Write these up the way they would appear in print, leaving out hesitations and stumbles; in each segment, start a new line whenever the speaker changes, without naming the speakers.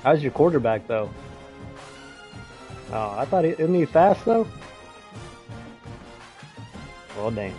How's your quarterback though? Oh, I thought isn't he fast though? Well, dang.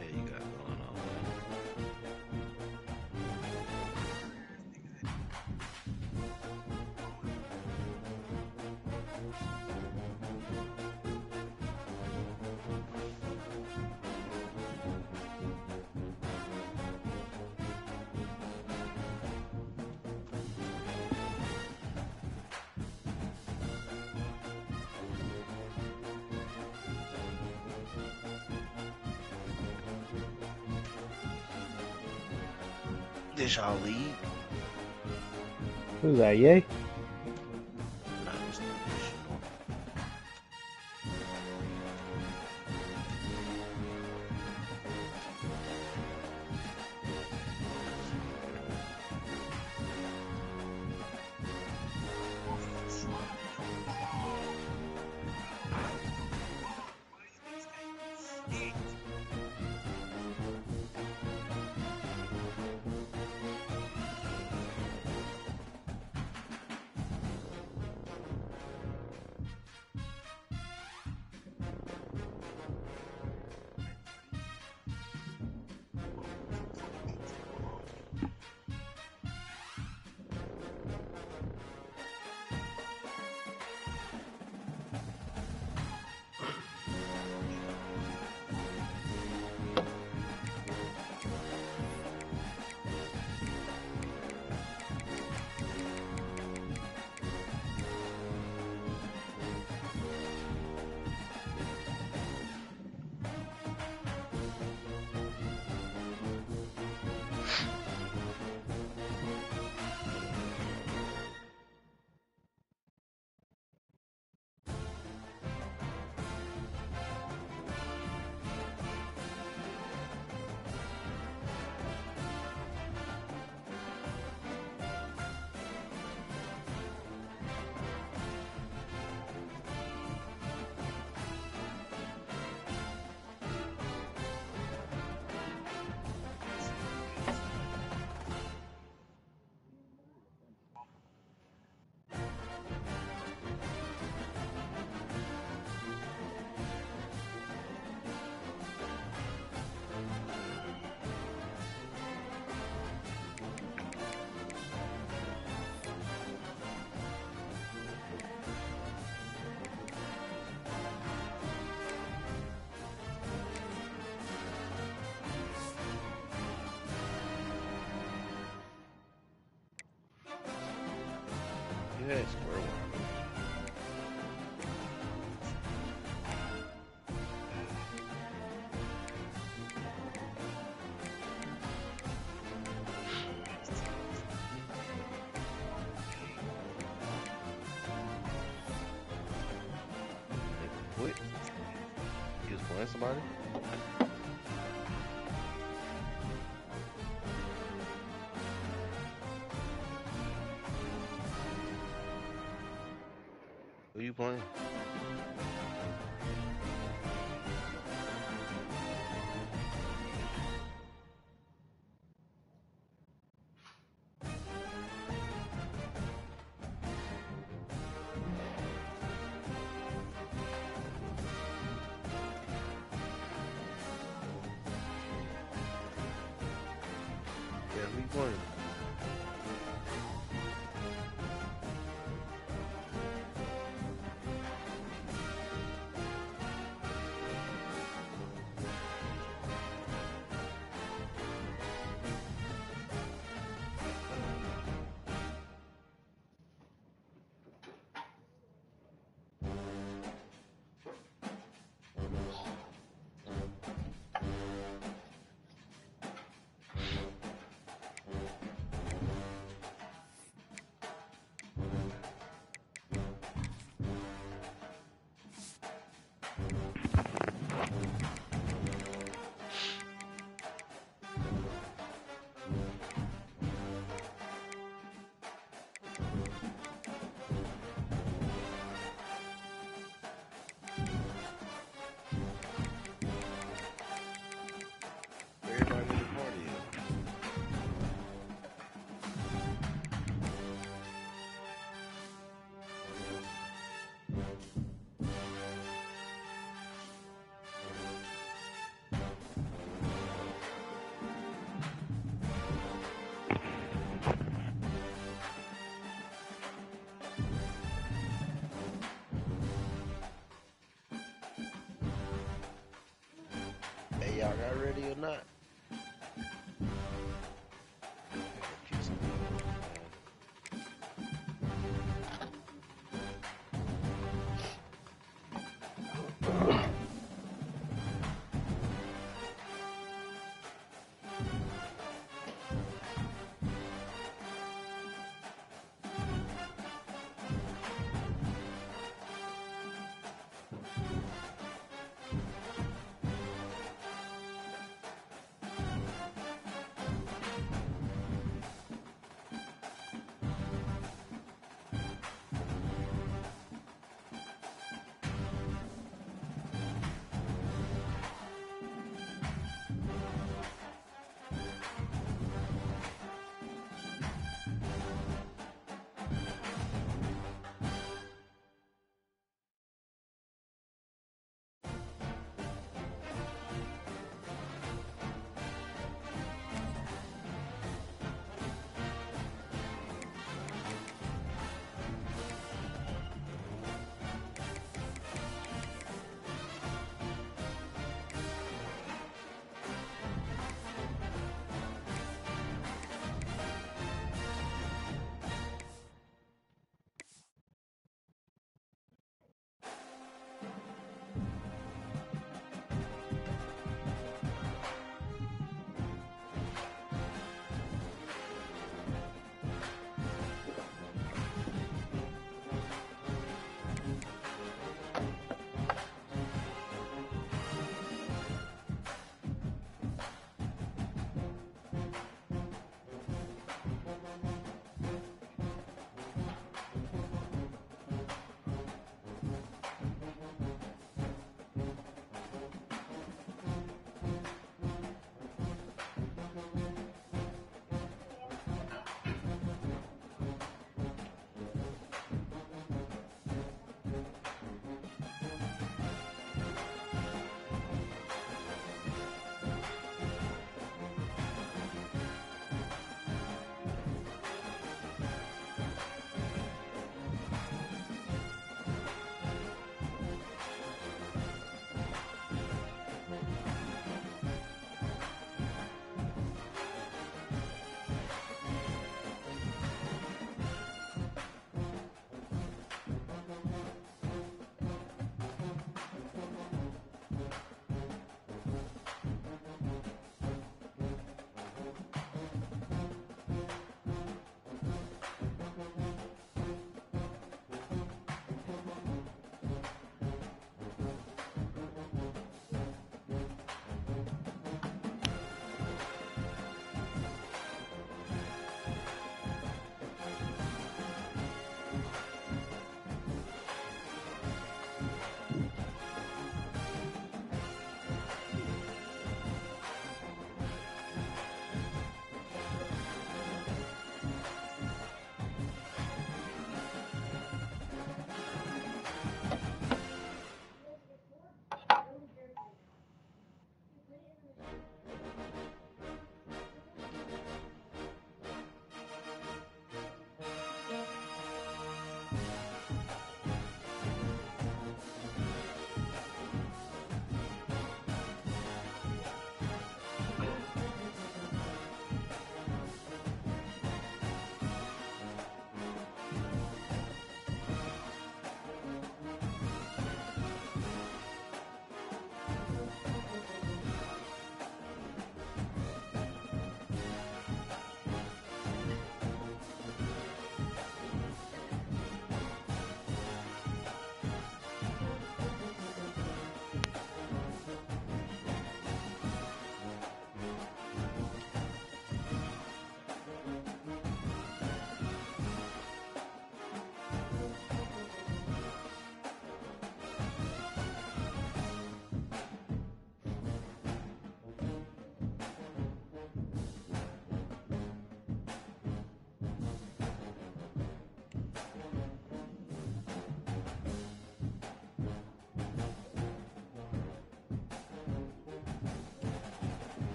Yeah, you got going on, this y'all league?
Who's that? Yay?
Nah, this normal. You had square one. Nigga quit. You was playing somebody? Who you playing? Yeah, who you playing? y'all got ready or not?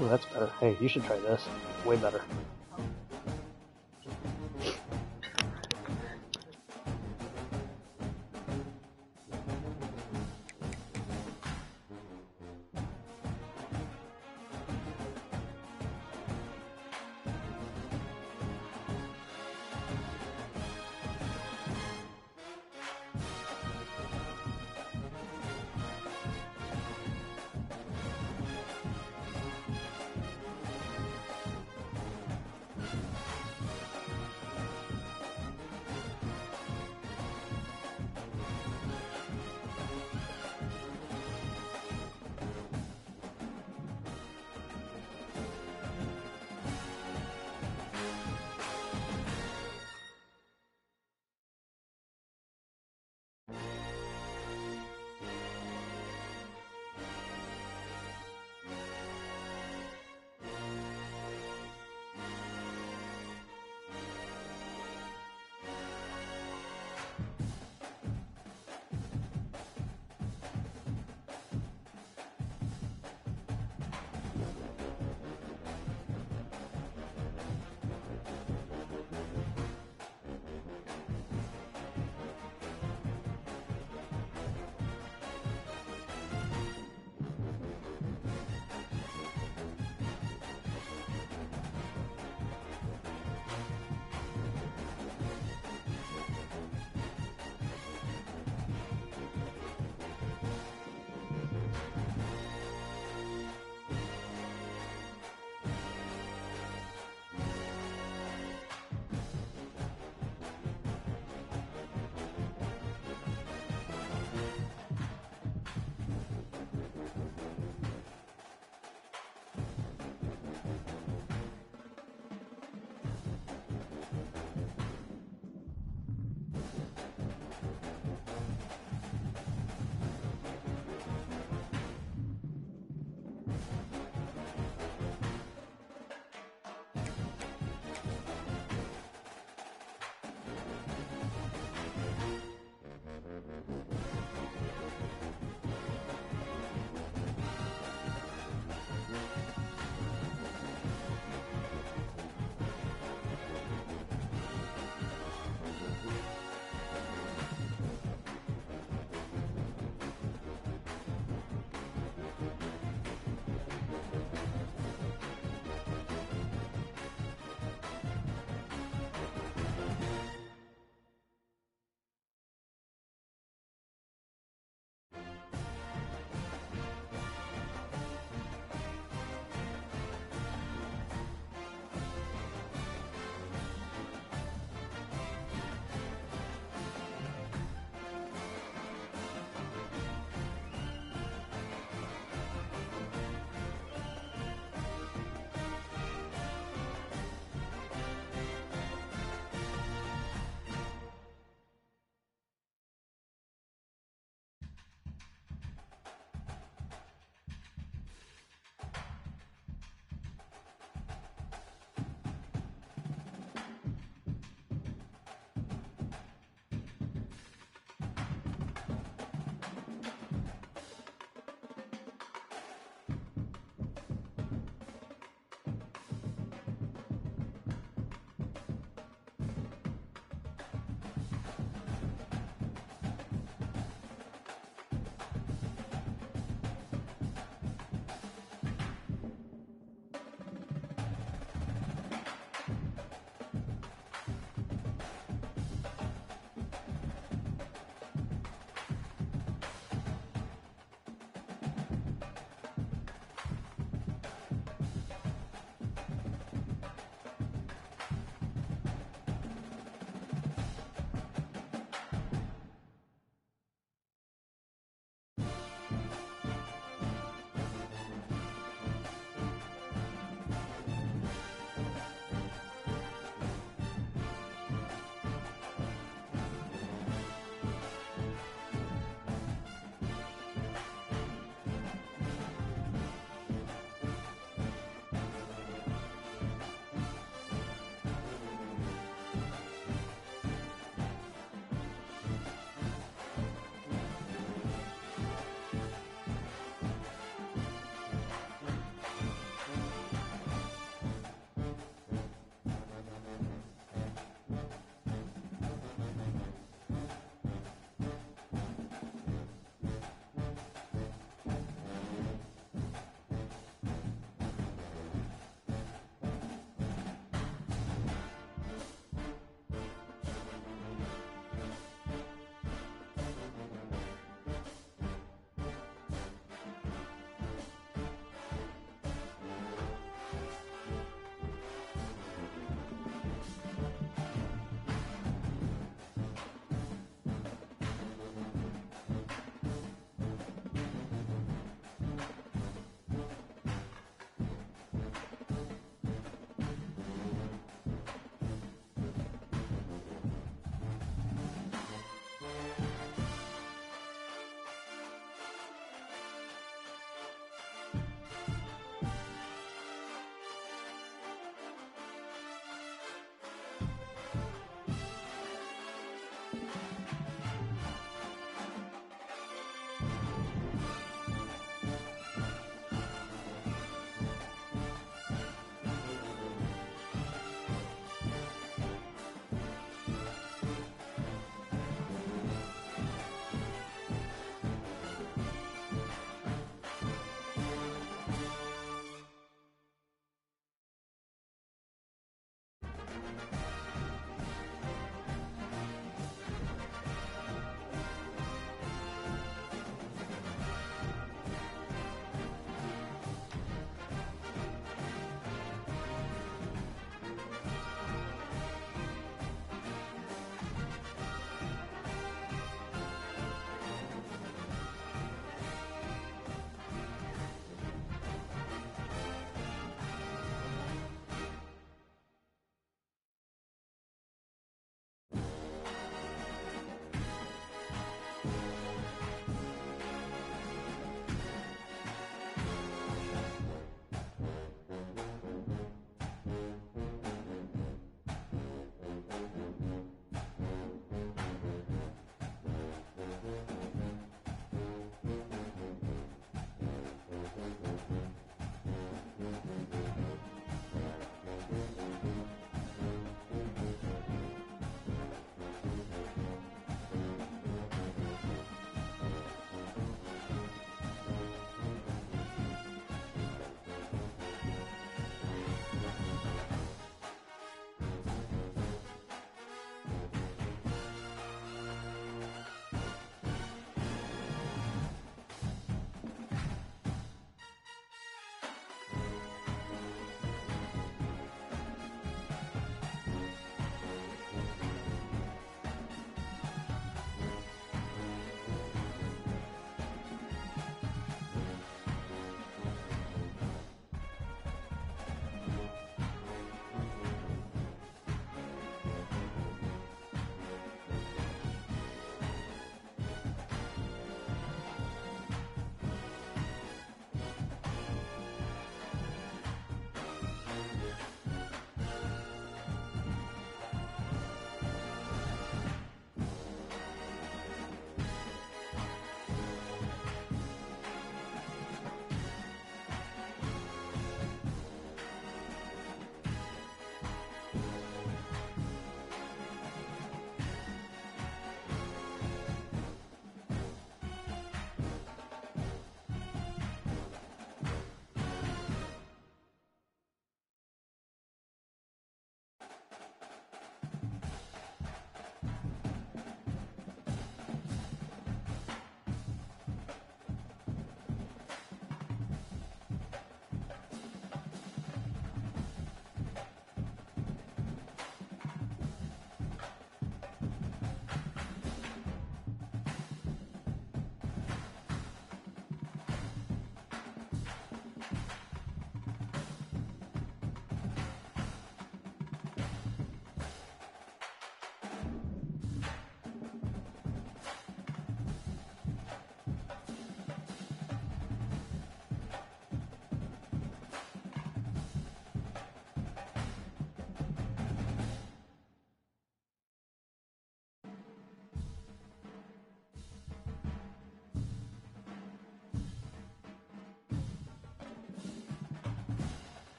Ooh, that's better. Hey, you should try this. Way better.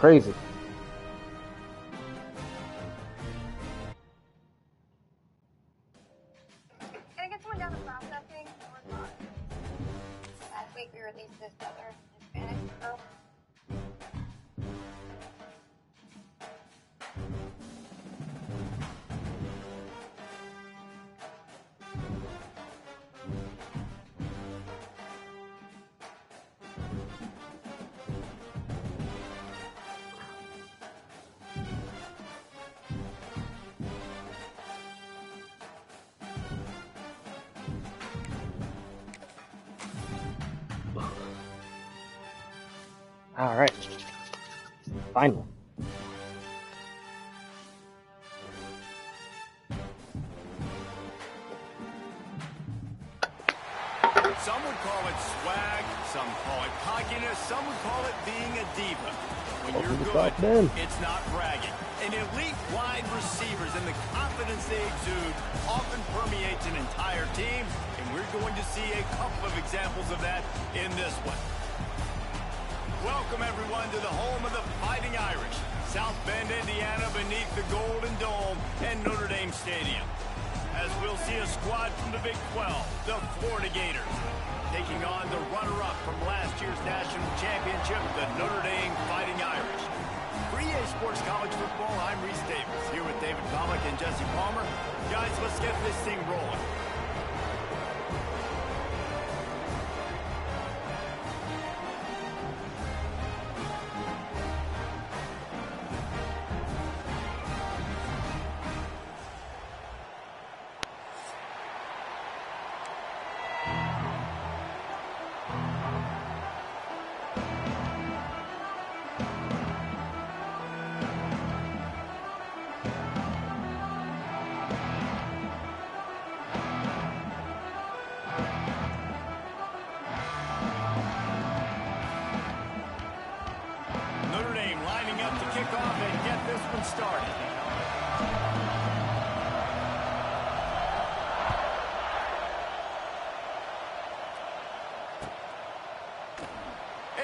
crazy.
Can I get someone down to processing? Or not? Last week we released this other Hispanic girl.
All right. Finally.
Some would call it swag, some call it cockiness, some would call it being a diva. When you're good, it's not bragging. And elite wide receivers and the confidence they exude often permeates an entire team, and we're going to see a couple of examples of that in this one. Welcome, everyone, to the home of the Fighting Irish, South Bend, Indiana, beneath the Golden Dome and Notre Dame Stadium. As we'll see a squad from the Big 12, the Florida Gators, taking on the runner-up from last year's national championship, the Notre Dame Fighting Irish. For EA Sports College Football, I'm Reese Davis, here with David Pollack and Jesse Palmer. Guys, let's get this thing rolling. Notre Dame lining up to kick off and get this one started.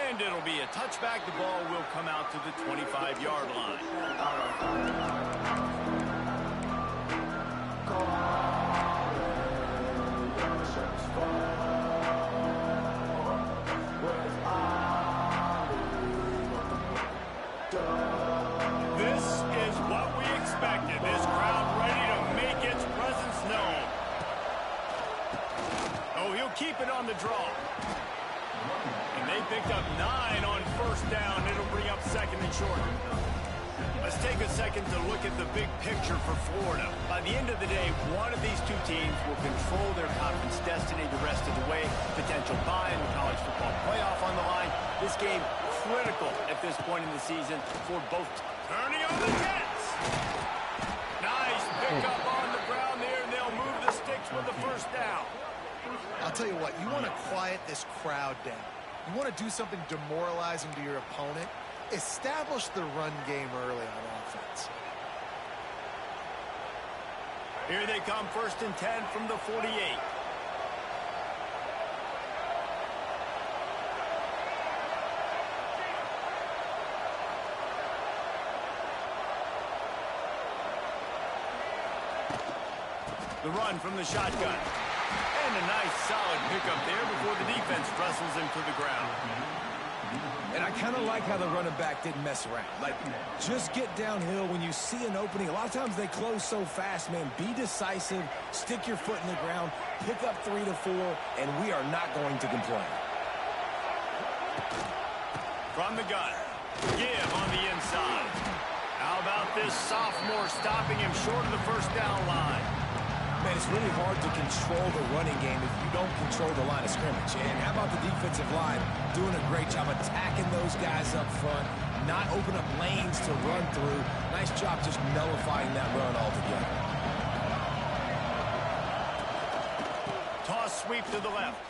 And it'll be a touchback. The ball will come out to the 25-yard line. This is what we expected. This crowd ready to make its presence known. Oh, he'll keep it on the draw. And they picked up 9 on first down. It'll bring up second and short. Let's take a second to look at the big picture for Florida. By the end of the day, one of these two teams will control their conference destiny the rest of the way. Potential bye in the college football playoff on the line. This game critical at this point in the season for both. Turning on the Jets. Nice pickup on the ground there, and they'll move the sticks with the first down.
I'll tell you what, you want to quiet this crowd down. You want to do something demoralizing to your opponent. Establish the run game early on offense.
Here they come, 1st and 10 from the 48. The run from the shotgun. And a nice solid pickup there before the defense wrestles him to the ground.
And I kind of like how the running back didn't mess around. Like, just get downhill when you see an opening. A lot of times they close so fast, man. Be decisive, stick your foot in the ground, pick up 3 to 4, and we are not going to complain.
From the gun, give on the inside. How about this sophomore stopping him short of the first down line?
Man, it's really hard to control the running game if you don't control the line of scrimmage. And how about the defensive line doing a great job attacking those guys up front, not open up lanes to run through. Nice job just nullifying that run altogether.
Toss sweep to the left.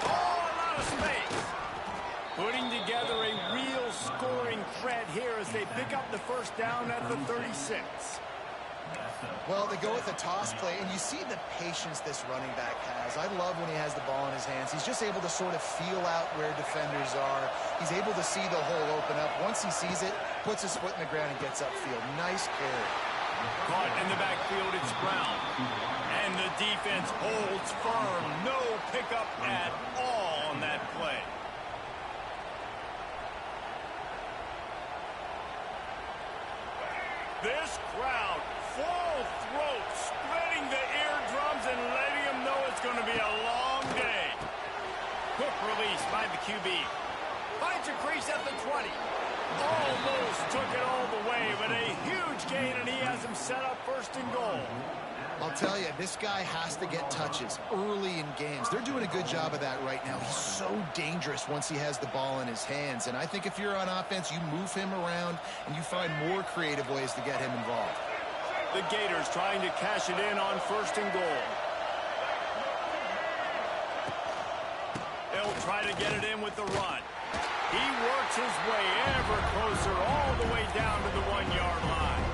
Oh, a lot of space. Putting together a real scoring threat here as they pick up the first down at the 36.
Well, they go with a toss play, and you see the patience this running back has. I love when he has the ball in his hands. He's just able to sort of feel out where defenders are. He's able to see the hole open up. Once he sees it, puts his foot in the ground and gets upfield. Nice carry.
Caught in the backfield, it's Brown. And the defense holds firm. No pickup at all on that play. This crowd, full throat, spreading the eardrums and letting them know it's going to be a long day. Quick release by the QB. Finds a crease at the 20. Almost took it all the way, but a huge gain, and he has him set up first and goal.
I'll tell you, this guy has to get touches early in games. They're doing a good job of that right now. He's so dangerous once he has the ball in his hands. And I think if you're on offense, you move him around and you find more creative ways to get him involved.
The Gators trying to cash it in on first and goal. They'll try to get it in with the run. He works his way ever closer all the way down to the 1-yard line.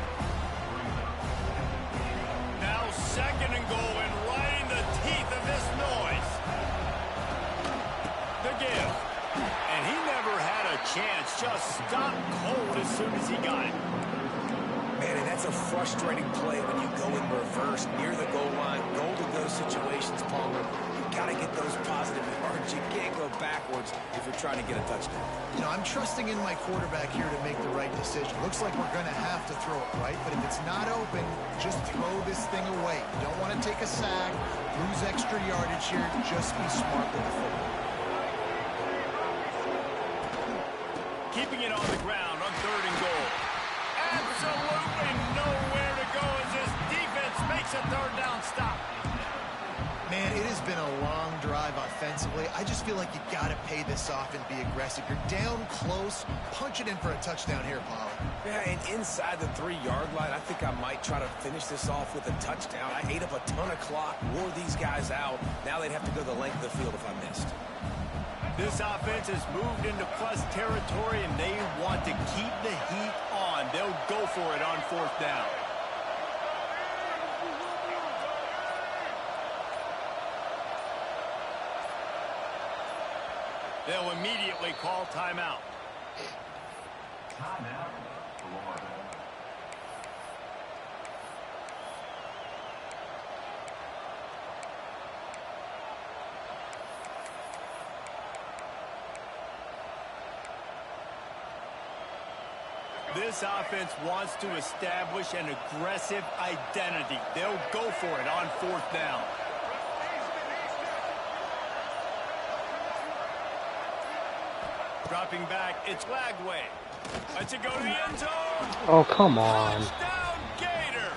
Now second and goal, and right in the teeth of this noise. The give. And he never had a chance. Just stopped cold as soon as he got it.
Man, and that's a frustrating play when you go in reverse near the goal line. Goal to go situations, Palmer. You got to get those positive yards. You can't go backwards if you're trying to get a touchdown.
You know, I'm trusting in my quarterback here to make the right decision. Looks like we're going to have to throw it right, but if it's not open, just throw this thing away. You don't want to take a sack, lose extra yardage here. Just be smart with the football.
Keeping it on the ground on third and goal. Absolutely nowhere to go as this defense makes a third down stop.
Man, it has been a long drive offensively. I just feel like you got to pay this off and be aggressive. You're down close. Punch it in for a touchdown here, Paulie.
Yeah, and inside the 3-yard line, I think I might try to finish this off with a touchdown. I ate up a ton of clock, wore these guys out. Now they'd have to go the length of the field if I missed.
This offense has moved into plus territory, and they want to keep the heat on. They'll go for it on fourth down. They'll immediately call timeout. This offense wants to establish an aggressive identity. They'll go for it on fourth down. Dropping back, it's Lagway. Lets it go to the end zone.
Oh, come on.
Touchdown, Gator.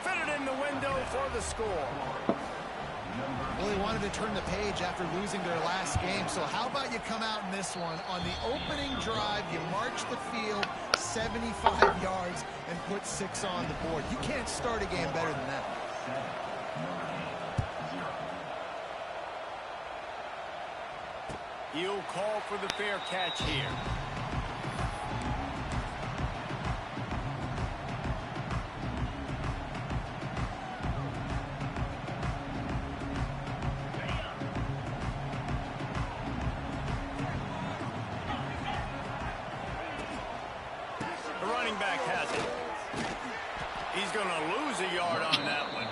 Fitted in the window for the score.
Well, they wanted to turn the page after losing their last game. So how about you come out in this one? On the opening drive, you march the field 75 yards and put 6 on the board. You can't start a game better than that.
He'll call for the fair catch here. The running back has it. He's going to lose a yard on that one.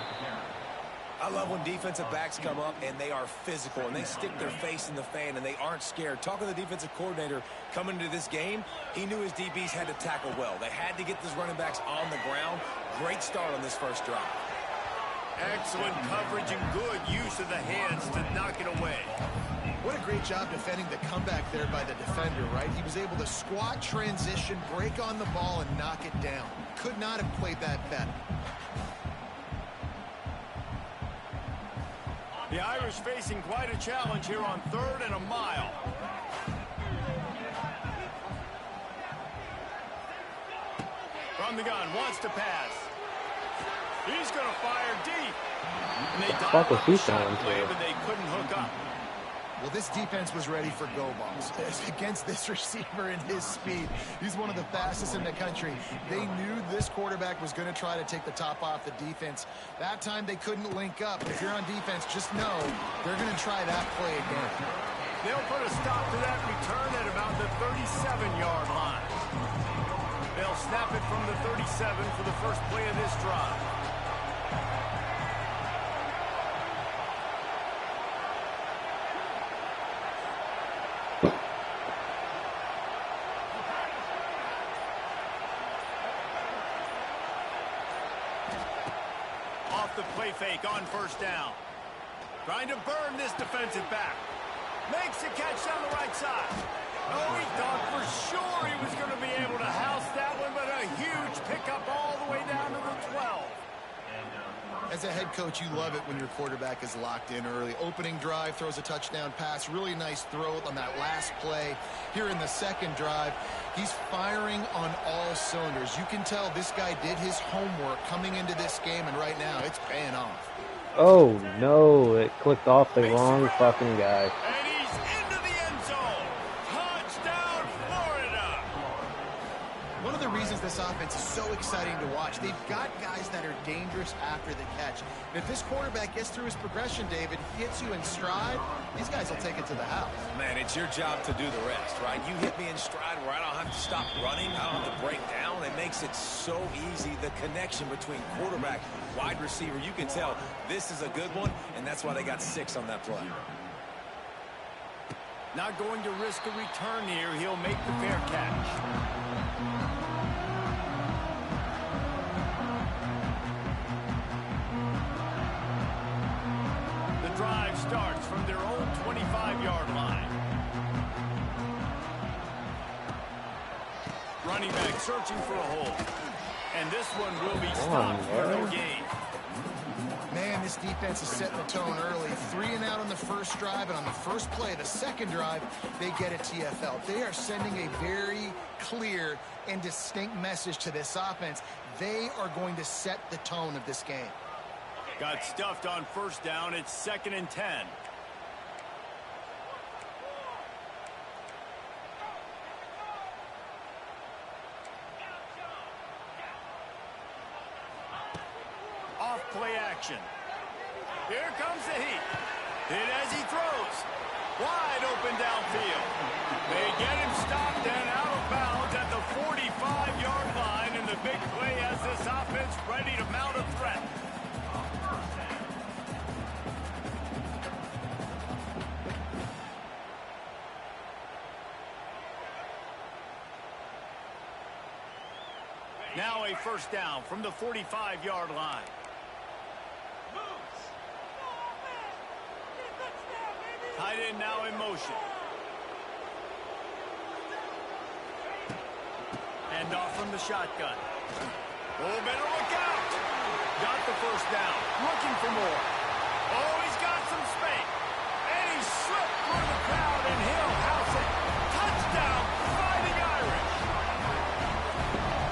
I love when defensive backs come up and they are physical and they stick their face in the fan and they aren't scared. Talking to the defensive coordinator coming into this game, he knew his DBs had to tackle well. They had to get these running backs on the ground. Great start on this first drive.
Excellent coverage and good use of the hands to knock it away.
What a great job defending the comeback there by the defender, right? He was able to squat, transition, break on the ball, and knock it down. Could not have played that better.
The Irish facing quite a challenge here on 3rd and a mile. From the gun, wants to pass. He's going to fire deep. And they dialed up the shot play, but they couldn't hook up.
Well, this defense was ready for go balls. Against this receiver and his speed, he's one of the fastest in the country. They knew this quarterback was going to try to take the top off the defense. That time they couldn't link up. If you're on defense, just know they're going to try that play again.
They'll put a stop to that return at about the 37-yard line. They'll snap it from the 37 for the first play of this drive. Off the play fake on first down. Trying to burn this defensive back. Makes the catch down the right side. Oh, he thought for sure he was going to be able to house that one, but a huge pickup all the way down to the 12.
As a head coach, you love it when your quarterback is locked in early. Opening drive, throws a touchdown pass. Really nice throw on that last play. Here in the second drive, he's firing on all cylinders. You can tell this guy did his homework coming into this game, and right now it's paying off.
Oh, no. It clicked off the wrong fucking guy.
And he's into the end zone. Touchdown, Florida.
One of the reasons this offense is so exciting to watch, they've got guys that are dangerous after the catch. And if this quarterback gets through his progression, David, gets you in stride, these guys will take it to the house.
Man, it's your job to do the rest, right? You hit me in stride where I don't have to stop running. I don't have to break down. It makes it so easy. The connection between quarterback, wide receiver, you can tell this is a good one, and that's why they got 6 on that play.
Not going to risk a return here. He'll make the fair catch. The drive starts from their own 25-yard line. Running back searching for a hole. And this one will be stopped for no gain.
Man, this defense is setting the tone early. 3 and out on the first drive, and on the first play, the second drive, they get a TFL. They are sending a very clear and distinct message to this offense. They are going to set the tone of this game.
Got stuffed on first down. It's 2nd and 10. Off play action. Here comes the heat. Hit as he throws. Wide open downfield. They get him stopped and out of bounds at the 45-yard line, and the big play has this offense ready to mount a threat. Now a first down from the 45-yard line. Tight end now in motion. Hand off from the shotgun. Oh, better look out. Got the first down. Looking for more. Oh, he's got some space. And he slipped through the crowd, and he'll house it. Touchdown, Fighting Irish.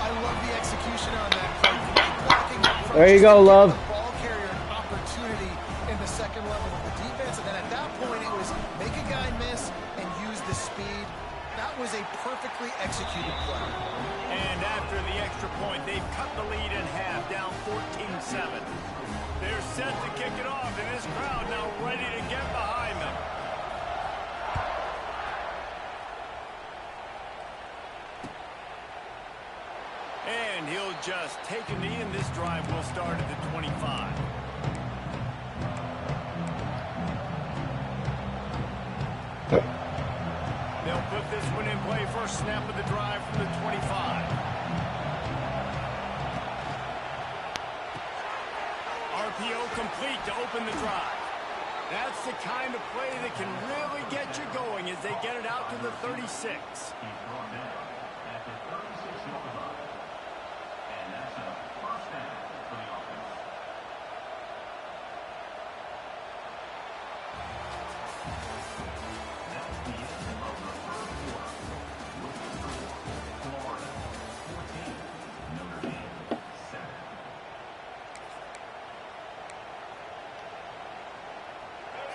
I love the execution on that play. Blocking up front.
There you go, Love.
The ball carrier an opportunity in the second level of the defense, and then at that point it was make a guy miss and use the speed. That was a perfectly executed play.
And after the extra point, they've cut the lead in half, down 14-7. They're set to kick it off, and this crowd now ready to get behind them. And he'll just take a knee, and this drive will start at the 25. They'll put this one in play. First snap of the drive from the 25. RPO complete to open the drive. That's the kind of play that can really get you going as they get it out to the 36.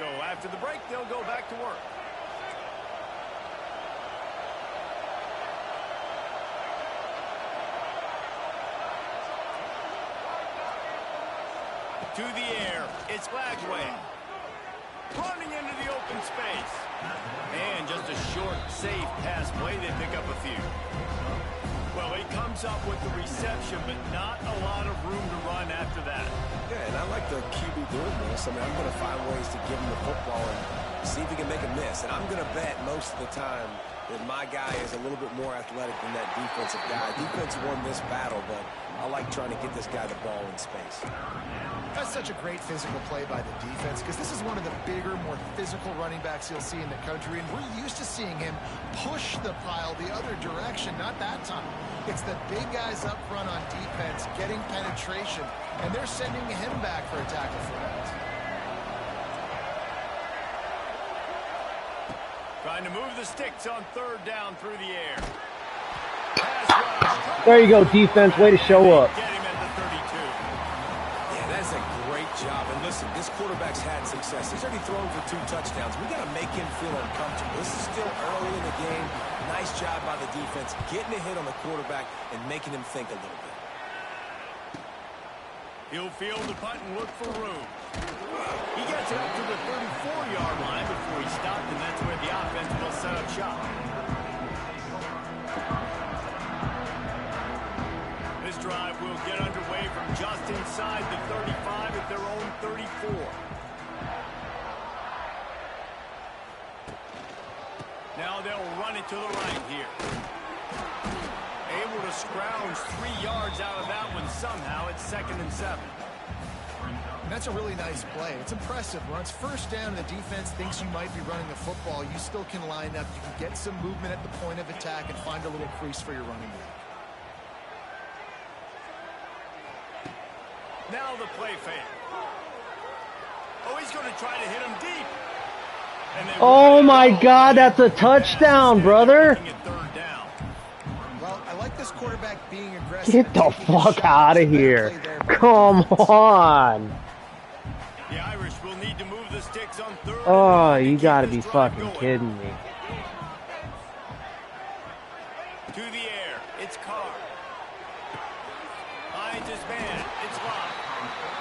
So after the break, they'll go back to work. To the air, it's Lagway. Running into the open space. And just a short, safe pass play. They pick up a few. Well, he comes up with the reception, but not a lot of room to run after that.
Yeah, and I like the QB doing this. I mean, I'm going to find ways to give him the football and see if he can make a miss. And I'm going to bet most of the time that my guy is a little bit more athletic than that defensive guy. Defense won this battle, but I like trying to get this guy the ball in space.
That's such a great physical play by the defense because this is one of the bigger, more physical running backs you'll see in the country, and we're used to seeing him push the pile the other direction. Not that time. It's the big guys up front on defense getting penetration, and they're sending him back for a tackle for that.
Trying to move the sticks on third down through the air. Pass rush.
There you go, defense. Way to show up.
Get him at the 32.
Yeah, that's a great job. And listen, this quarterback's had success. He's already thrown for 2 touchdowns. We got to make him feel uncomfortable. This is still early in the game. Nice job by the defense, getting a hit on the quarterback and making him think a little bit.
He'll field the punt and look for room. He gets it up to the 34-yard line before he stopped, and that's where the offense will set up shop. This drive will get underway from just inside the 35 at their own 34. Now they'll run it to the right here. Able to scrounge 3 yards out of that one somehow. It's 2nd and 7.
That's a really nice play. It's impressive. Once first down, the defense thinks you might be running the football. You still can line up. You can get some movement at the point of attack and find a little crease for your running back.
Now the play fake. Oh, he's going to try to hit him deep.
Oh my God, that's a touchdown, brother.
Well, I like this quarterback being aggressive.
Get the fuck out of here. Come on.
The Irish will need to move the sticks on third.
Oh, you gotta be fucking kidding me.
To the air, it's Carr. Finds his man, it's Locke.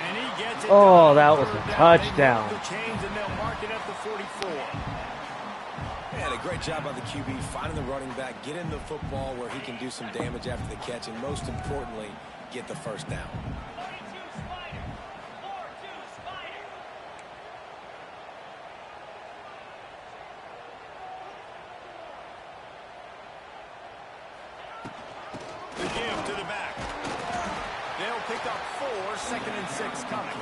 And he gets it.
Oh, that was a touchdown.
The chains and they'll mark it at the 44.
And a great job by the QB finding the running back, get him the football where he can do some damage after the catch, and most importantly, get the first down.
The give to the back. They'll pick up 4, 2nd and 6 coming.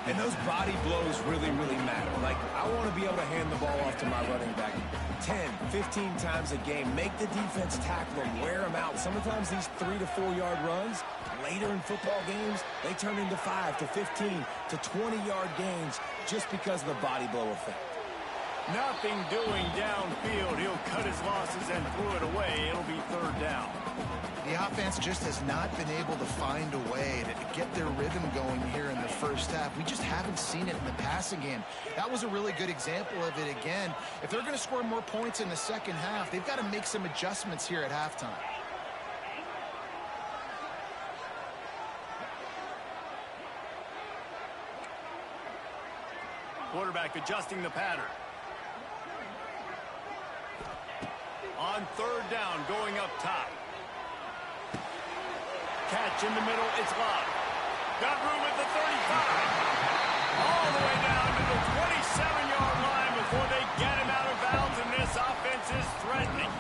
And those body blows really, really matter. Like, I want to be able to hand the ball off to my running back 10, 15 times a game. Make the defense tackle them, wear them out. Sometimes these 3 to 4 yard runs, later in football games, they turn into 5 to 15 to 20-yard gains just because of the body blow effect.
Nothing doing downfield. He'll cut his losses and throw it away. It'll be 3rd down.
The offense just has not been able to find a way to get their rhythm going here in the first half. We just haven't seen it in the passing game. That was a really good example of it again. If they're going to score more points in the second half, they've got to make some adjustments here at halftime.
Quarterback adjusting the pattern. On 3rd down, going up top. Catch in the middle, it's Locke. Got room at the 35. All the way down to the 27-yard line before they get him out of bounds, and this offense is threatening.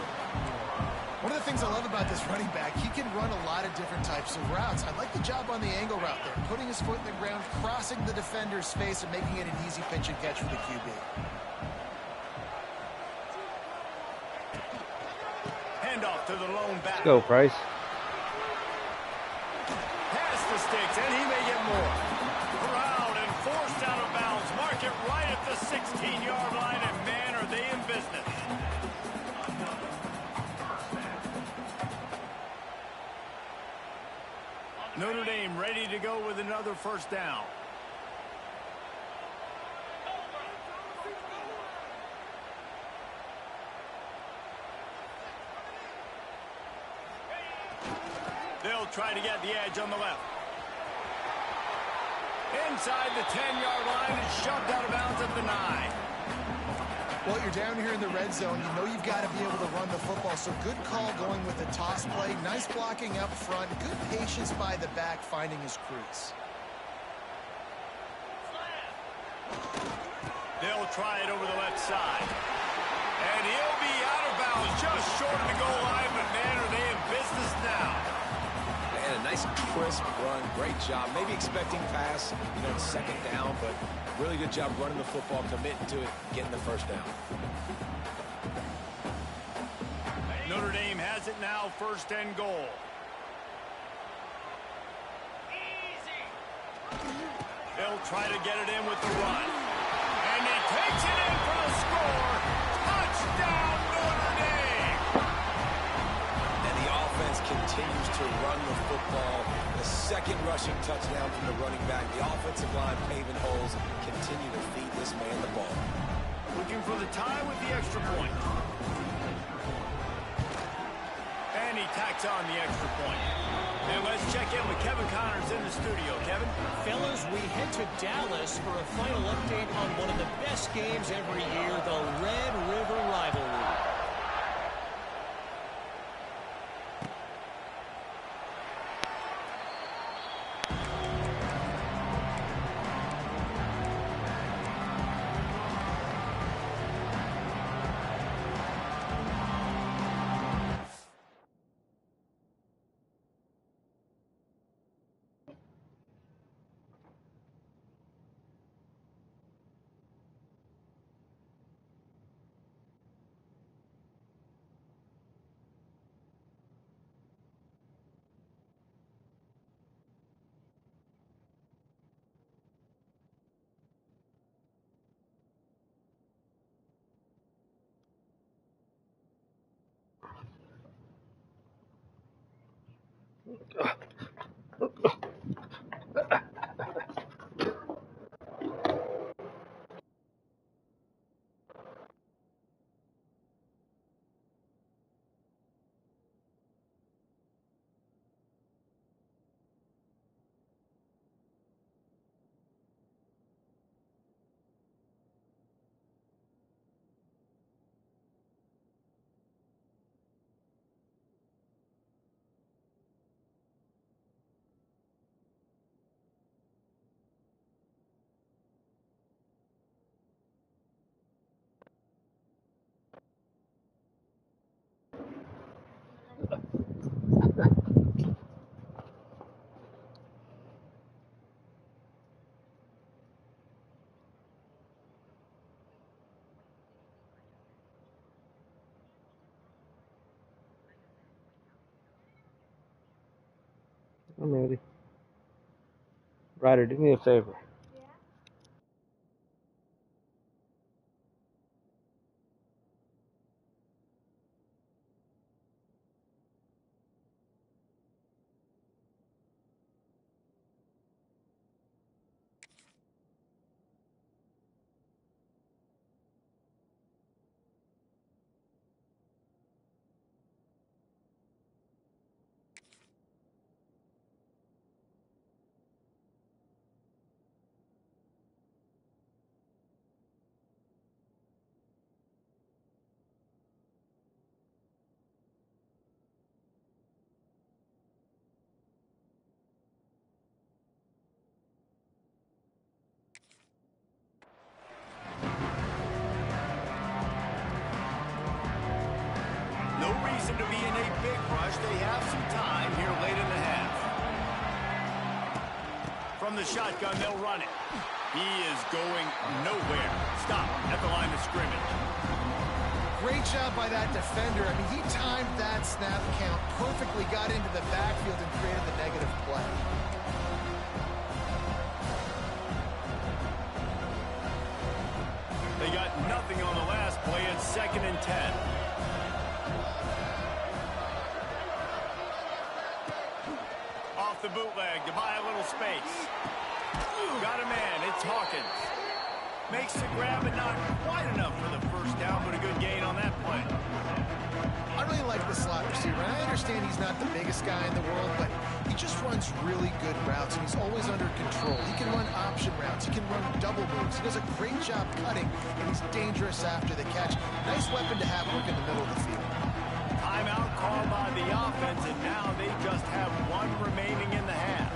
One of the things I love about this running back, he can run a lot of different types of routes. I like the job on the angle route there, putting his foot in the ground, crossing the defender's face, and making it an easy pitch and catch for the QB.
Handoff to the lone back.
Let's go, Price.
Pass the sticks, and he may get more. Corralled and forced out of bounds. Mark it right at the 16-yard line, and man, are they in business. Notre Dame ready to go with another 1st down. try to get the edge on the left. Inside the 10-yard line, it's shoved out of bounds at the 9.
Well, you're down here in the red zone. You know you've got to be able to run the football. So good call going with the toss play. Nice blocking up front. Good patience by the back finding his crease.
They'll try it over the left side. And he'll be out of bounds just short of the goal line. But, man, are they in business now.
And a nice crisp run. Great job. Maybe expecting pass, second down, but really good job running the football, committing to it, getting the first down.
Notre Dame has it now, 1st and goal. They'll try to get it in with the run. And he takes it in for the score. Touchdown, Notre Dame!
And the offense continues to run the football. The second rushing touchdown from the running back. The offensive line paving holes. Continue to feed this man the ball.
Looking for the tie with the extra point. And he tacks on the extra point. And let's check in with Kevin Connors in the studio. Kevin?
Fellas, we head to Dallas for a final update on one of the best games every year, the Red River Rivalry.
I'm ready. Ryder, do me a favor.
No reason to be in a big rush. They have some time here late in the half. From the shotgun, they'll run it. He is going nowhere. Stop at the line of scrimmage.
Great job by that defender. I mean, he timed that snap count perfectly, got into the backfield and created the negative play.
They got nothing on the last play. It's 2nd and 10. Off the bootleg to buy a little space. Got a man. It's Hawkins. Makes the grab and not quite enough for the first down, but a good gain on that play.
I really like the slot receiver. And I understand he's not the biggest guy in the world, but He just runs really good routes, and he's always under control. He can run option routes. He can run double moves. He does a great job cutting, and he's dangerous after the catch. Nice weapon to have work in the middle of the field.
Timeout called by the offense, and now they just have one remaining in the half.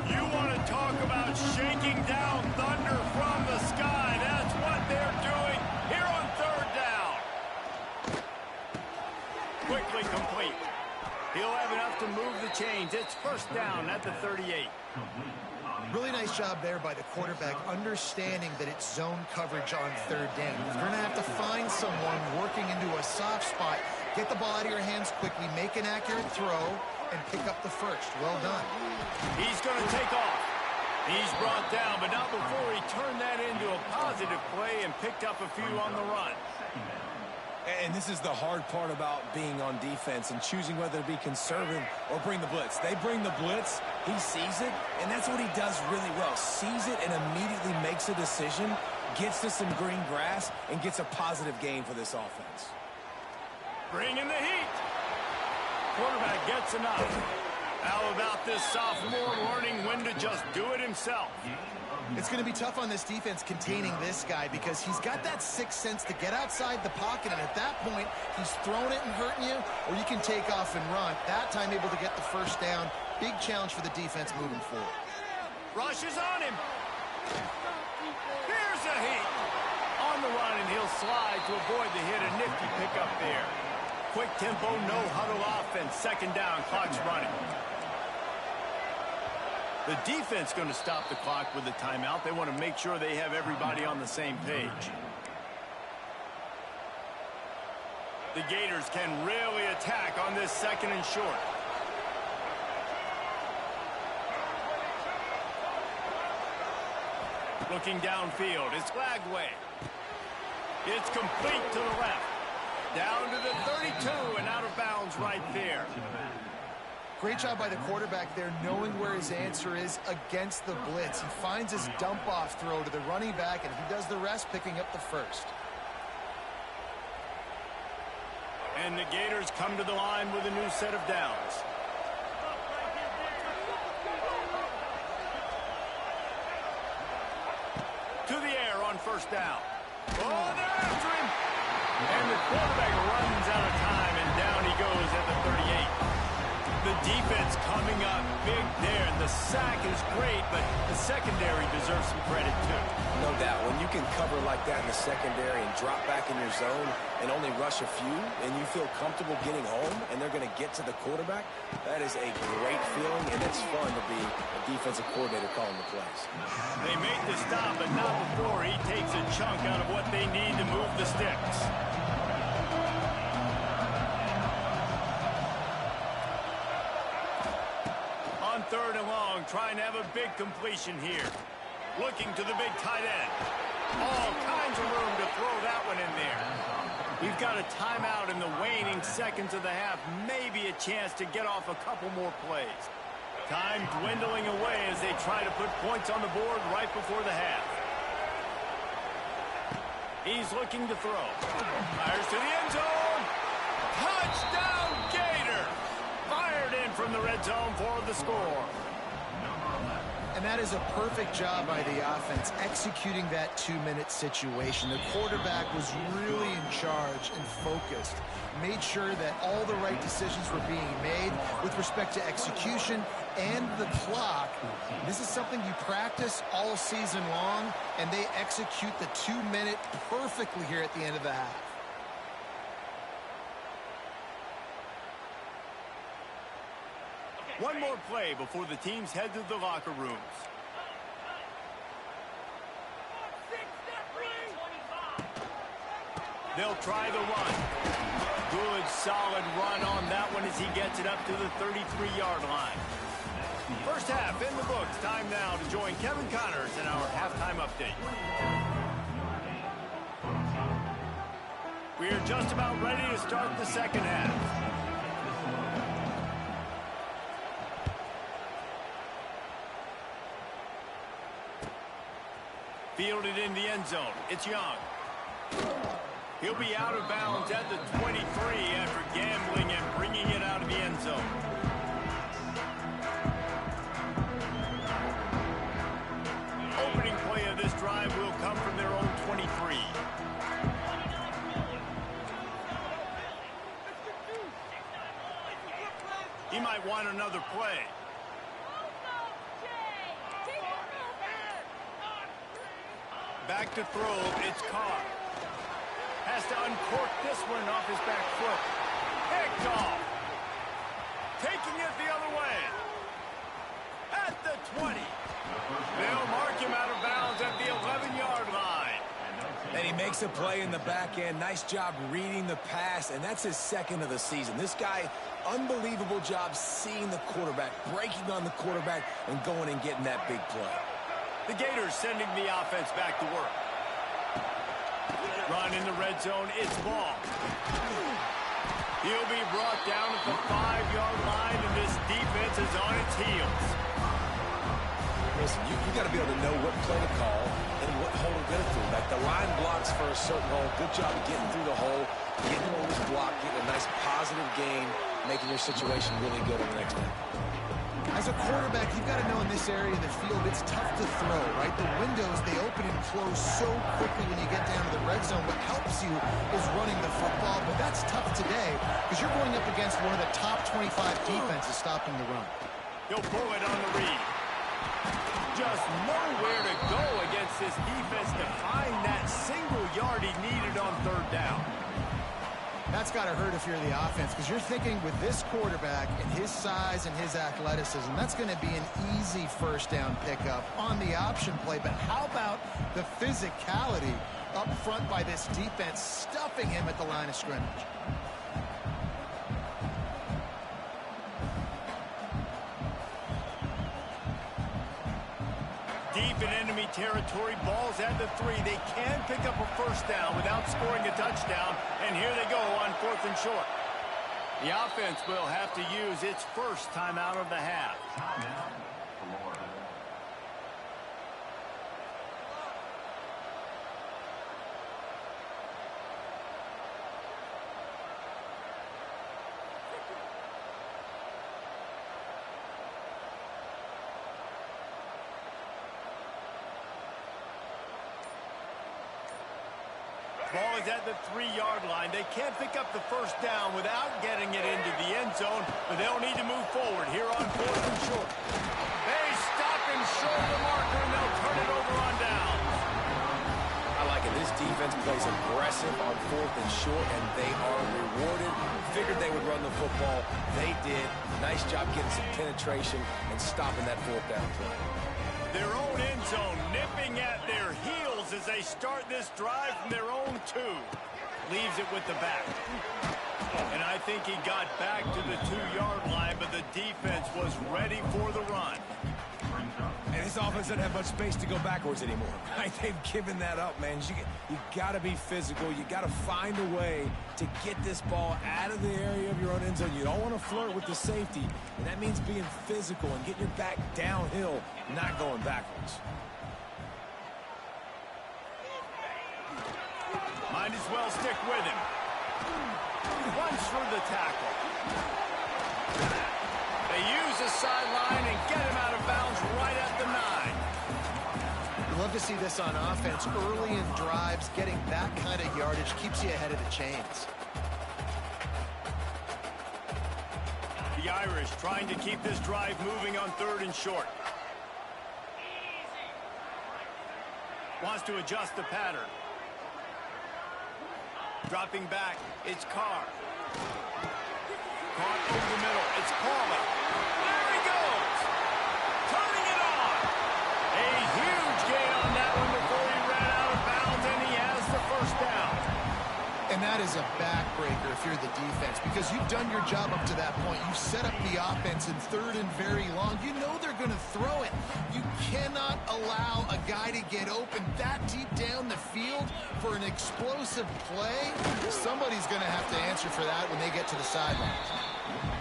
You want to talk about shaking down thunder from the sky. That's what they're doing here on third down. Quickly complete. He'll have enough to move the chains. It's first down at the 38.
Really nice job there by the quarterback, understanding that it's zone coverage on third down. You're going to have to find someone working into a soft spot, get the ball out of your hands quickly, make an accurate throw, and pick up the first. Well done.
He's going to take off. He's brought down, but not before he turned that into a positive play and picked up a few on the run.
And this is the hard part about being on defense and choosing whether to be conservative or bring the blitz. They bring the blitz, he sees it, and that's what he does really well. Sees it and immediately makes a decision, gets to some green grass, and gets a positive gain for this offense.
Bring in the heat. Quarterback gets enough. How about this sophomore learning when to just do it himself?
It's going to be tough on this defense containing this guy because he's got that sixth sense to get outside the pocket, and at that point, he's throwing it and hurting you, or you can take off and run. That time able to get the first down. Big challenge for the defense moving forward.
Rush is on him. Here's a heat. On the run, and he'll slide to avoid the hit. A nifty pickup there. Quick tempo, no huddle offense. Second down, clock's running. The defense going to stop the clock with a timeout. They want to make sure they have everybody on the same page. The Gators can really attack on this second and short. Looking downfield, it's Lagway. It's complete to the left. Down to the 32 and out of bounds right there.
Great job by the quarterback there, knowing where his answer is against the blitz. He finds his dump-off throw to the running back, and he does the rest, picking up the first.
And the Gators come to the line with a new set of downs. To the air on first down. Oh, they're after him! And the quarterback runs out of time, and down he goes at the 38. The defense coming up big there, and the sack is great, but the secondary deserves some credit too.
No doubt. When you can cover like that in the secondary and drop back in your zone and only rush a few, and you feel comfortable getting home, and they're going to get to the quarterback, that is a great feeling, and it's fun to be a defensive coordinator calling the plays.
They make the stop, but not before he takes a chunk out of what they need to move the sticks. Third and long, trying to have a big completion here. Looking to the big tight end. All kinds of room to throw that one in there. We've got a timeout in the waning seconds of the half. Maybe a chance to get off a couple more plays. Time dwindling away as they try to put points on the board right before the half. He's looking to throw. Fires to the end zone. Touchdown, Gator! Fired in from the red zone for the score.
And that is a perfect job by the offense, executing that 2-minute situation. The quarterback was really in charge and focused. Made sure that all the right decisions were being made with respect to execution and the clock. This is something you practice all season long, and they execute the 2-minute perfectly here at the end of the half.
One more play before the teams head to the locker rooms. They'll try the run. Good, solid run on that one as he gets it up to the 33-yard line. First half in the books. Time now to join Kevin Connors in our halftime update. We are just about ready to start the second half. Fielded in the end zone. It's Young. He'll be out of bounds at the 23 after gambling and bringing it out of the end zone. Opening play of this drive will come from their own 23. He might want another play. Back to throw, it's Carr. Has to uncork this one off his back foot. Picked off. Taking it the other way. At the 20. They'll mark him out of bounds at the 11-yard line.
And he makes a play in the back end. Nice job reading the pass, and that's his second of the season. This guy, unbelievable job seeing the quarterback, breaking on the quarterback, and going and getting that big play.
The Gators sending the offense back to work. Run in the red zone, it's Ball. He'll be brought down at the 5-yard line, and this defense is on its heels.
Listen, you got to be able to know what play to call and what hole to get it through. Like the line blocks for a certain hole. Good job getting through the hole, getting over this block, getting a nice positive gain, making your situation really good on the next one.
As a quarterback, you've got to know in this area of the field, it's tough to throw, right? The windows, they open and close so quickly when you get down to the red zone. What helps you is running the football, but that's tough today because you're going up against one of the top 25 defenses stopping the run.
He'll pull it on the read. Just nowhere to go against this defense to find that single yard he needed on third down.
That's got to hurt if you're the offense because you're thinking with this quarterback and his size and his athleticism, that's going to be an easy first down pickup on the option play. But how about the physicality up front by this defense, stuffing him at the line of scrimmage?
Deep in enemy territory, Ball's at the 3. They can pick up a first down without scoring a touchdown, and here they go on 4th and short. The offense will have to use its first timeout of the half. Ball is at the 3-yard line. They can't pick up the first down without getting it into the end zone, but they'll need to move forward here on 4th and short. They stop and shoulder marker, and they'll turn it over on downs.
I like it. This defense plays aggressive on 4th and short, and they are rewarded. Figured they would run the football. They did. Nice job getting some penetration and stopping that 4th down play.
Their own end zone nipping at their heels as they start this drive from their own 2. Leaves it with the back. And I think he got back to the 2-yard line, but the defense was ready for the run.
And this offense doesn't have much space to go backwards anymore. Right? They've given that up, man. You got to be physical. You got to find a way to get this ball out of the area of your own end zone. You don't want to flirt with the safety, and that means being physical and getting your back downhill, not going backwards.
Might as well stick with him. Runs for the tackle. They use the sideline and get him out of bounds right at the 9.
You love to see this on offense. Early in drives, getting that kind of yardage keeps you ahead of the chains.
The Irish trying to keep this drive moving on 3rd and short. Wants to adjust the pattern. Dropping back, it's Carr. Caught over the middle, it's Paula. There he goes! Turning it on! A huge gain on that one before he ran out of bounds, and he has the first down.
And that is a backbreaker if you're the defense because you've done your job up to that point. You've set up the offense in 3rd and very long. You know they're going to throw it. You cannot allow a guy to get open that deep down the field for an explosive play. Somebody's going to have to answer for that when they get to the sidelines.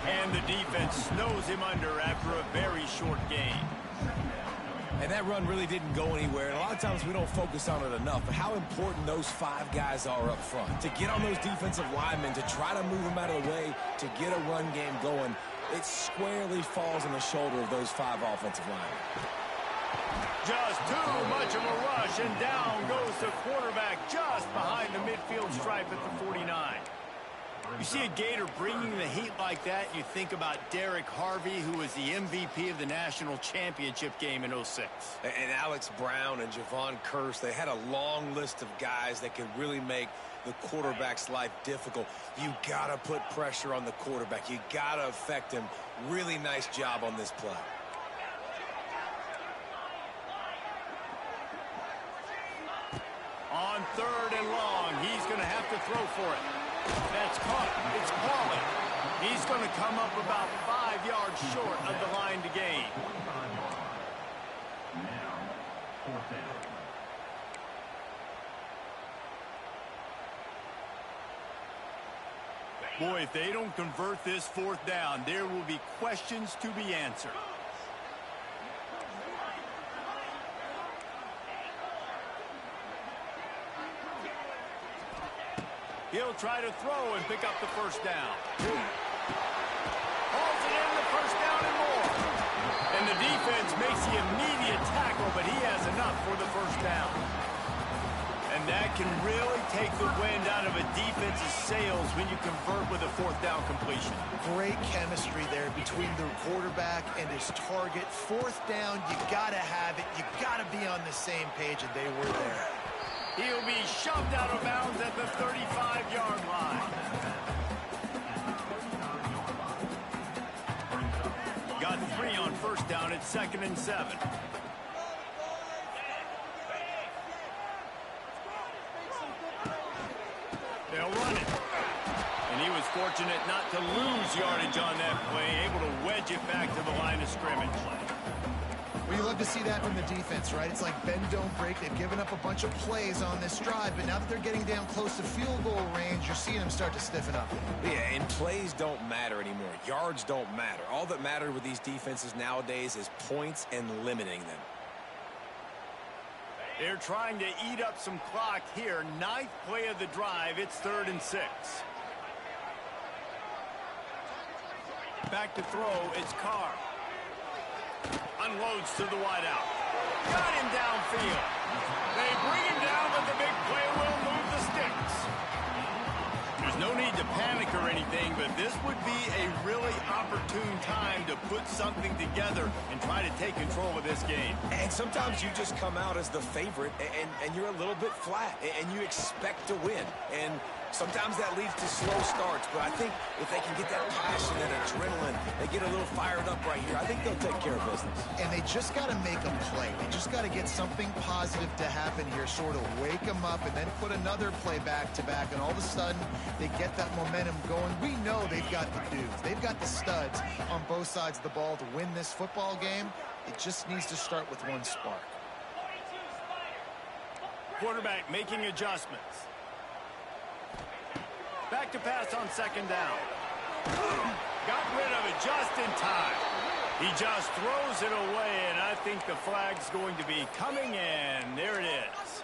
And the defense snows him under after a very short gain.
And that run really didn't go anywhere. And a lot of times we don't focus on it enough. But how important those 5 guys are up front. To get on those defensive linemen, to try to move them out of the way, to get a run game going, it squarely falls on the shoulder of those 5 offensive linemen.
Just too much of a rush, and down goes the quarterback just behind the midfield stripe at the 49. You see a Gator bringing the heat like that, you think about Derek Harvey, who was the MVP of the national championship game in '06.
And Alex Brown and Javon Curse, they had a long list of guys that could really make the quarterback's life difficult. You got to put pressure on the quarterback. You got to affect him. Really nice job on this play.
On 3rd and long, he's going to have to throw for it. That's caught. It's calling. He's going to come up about 5 yards short of the line to gain. Boy, if they don't convert this 4th down, there will be questions to be answered. He'll try to throw and pick up the 1st down. Hauls it in, the 1st down and more. And the defense makes the immediate tackle, but he has enough for the 1st down. And that can really take the wind out of a defense's sails when you convert with a 4th down completion.
Great chemistry there between the quarterback and his target. 4th down, you got to have it. You got to be on the same page, and they were there.
He'll be shoved out of bounds at the 35-yard line. Got 3 on 1st down at 2nd and 7. They'll run it. And he was fortunate not to lose yardage on that play, able to wedge it back to the line of scrimmage.
Well, you love to see that from the defense, right? It's like bend, don't break. They've given up a bunch of plays on this drive, but now that they're getting down close to field goal range, you're seeing them start to stiffen up.
Yeah, and plays don't matter anymore. Yards don't matter. All that matters with these defenses nowadays is points and limiting them.
They're trying to eat up some clock here. 9th play of the drive. It's 3rd and 6. Back to throw. It's Carr. Unloads to the wideout. Got him downfield. They bring him down, but the big play will move the sticks. There's no need to panic or anything, but this would be a really opportune time to put something together and try to take control of this game.
And sometimes you just come out as the favorite, and you're a little bit flat, and you expect to win. And sometimes that leads to slow starts, but I think if they can get that passion, that adrenaline, they get a little fired up right here, I think they'll take care of business.
And they just got to make a play. They just got to get something positive to happen here, sort of wake them up, and then put another play back-to-back, and all of a sudden they get that momentum going. We know they've got the dudes. They've got the studs on both sides of the ball to win this football game. It just needs to start with one spark.
Quarterback making adjustments. Back to pass on 2nd down. Got rid of it just in time. He just throws it away, and I think the flag's going to be coming in. There it is.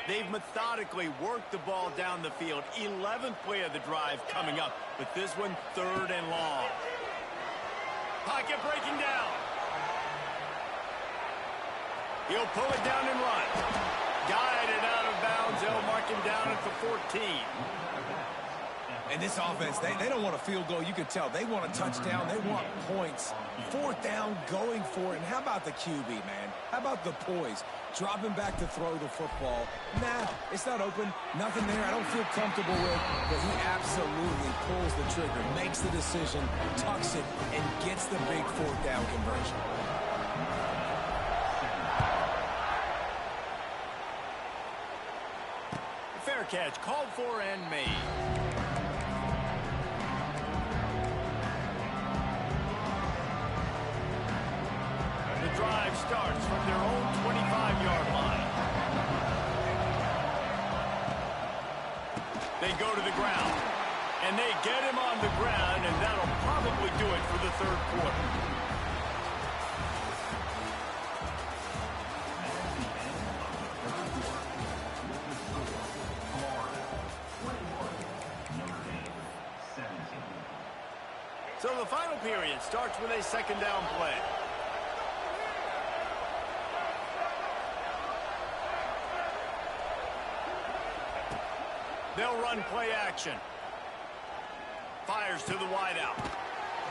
They've methodically worked the ball down the field. 11th play of the drive coming up, but this one 3rd and long. Pocket breaking down. He'll pull it down and run. Guided out of bounds. They'll mark him down at the 14.
And this offense, they don't want a field goal. You can tell. They want a touchdown. They want points. 4th down, going for it. And how about the QB, man? How about the poise? Dropping back to throw the football. Nah, it's not open. Nothing there I don't feel comfortable with. But he absolutely pulls the trigger, makes the decision, tucks it, and gets the big 4th down conversion.
Fair catch, called for and made. The drive starts from their own 25-yard line. They go to the ground. And they get him on the ground, and that'll probably do it for the third quarter. So the final period starts with a second down play. They'll run play action. Fires to the wideout.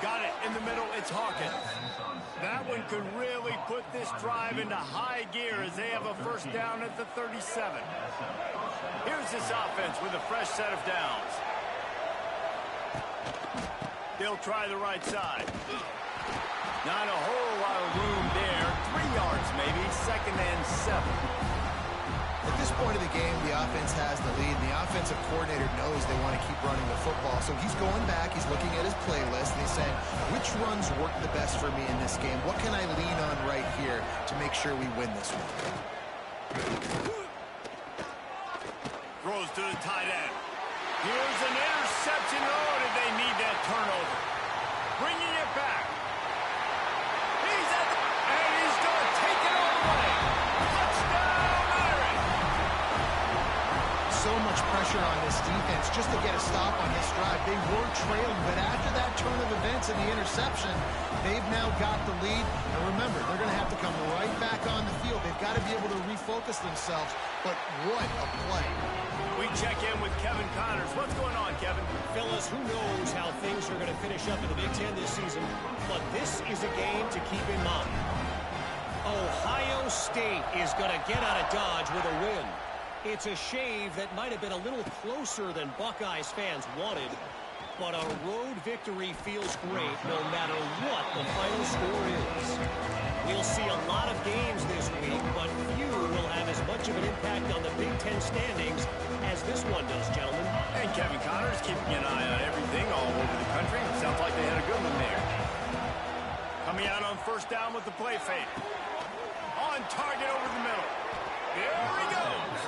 Got it in the middle. It's Hawkins. That one could really put this drive into high gear as they have a first down at the 37. Here's this offense with a fresh set of downs. They'll try the right side. Not a whole lot of room there. 3 yards maybe. Second and 7.
At this point of the game, the offense has the lead. The offensive coordinator knows they want to keep running the football. So he's going back, he's looking at his playlist, and he's saying, which runs work the best for me in this game? What can I lean on right here to make sure we win this one?
Throws to the tight end. Here's an interception. Oh, did they need that turnover? Bringing it back. He's at the... And he's going to take it all the way. Touchdown, Aaron.
So much pressure on this defense just to get a stop on this drive. They were trailing, but after that turn of events and the interception, they've now got the lead. And remember, they're going to have to come right back on the field. They've got to be able to refocus themselves. But what a play.
We check in with Kevin Connors. What's going on, Kevin?
Fellas, who knows how things are going to finish up in the Big Ten this season, but this is a game to keep in mind. Ohio State is going to get out of Dodge with a win. It's a shave that might have been a little closer than Buckeyes fans wanted, but a road victory feels great no matter what the final score is. We'll see a lot of games this week, but few will have as much of an impact on the Big Ten standings as this one does, gentlemen.
And Kevin Connors keeping an eye on everything all over the country. Sounds like they had a good one there. Coming out on first down with the play fake. On target over the middle. Here he goes.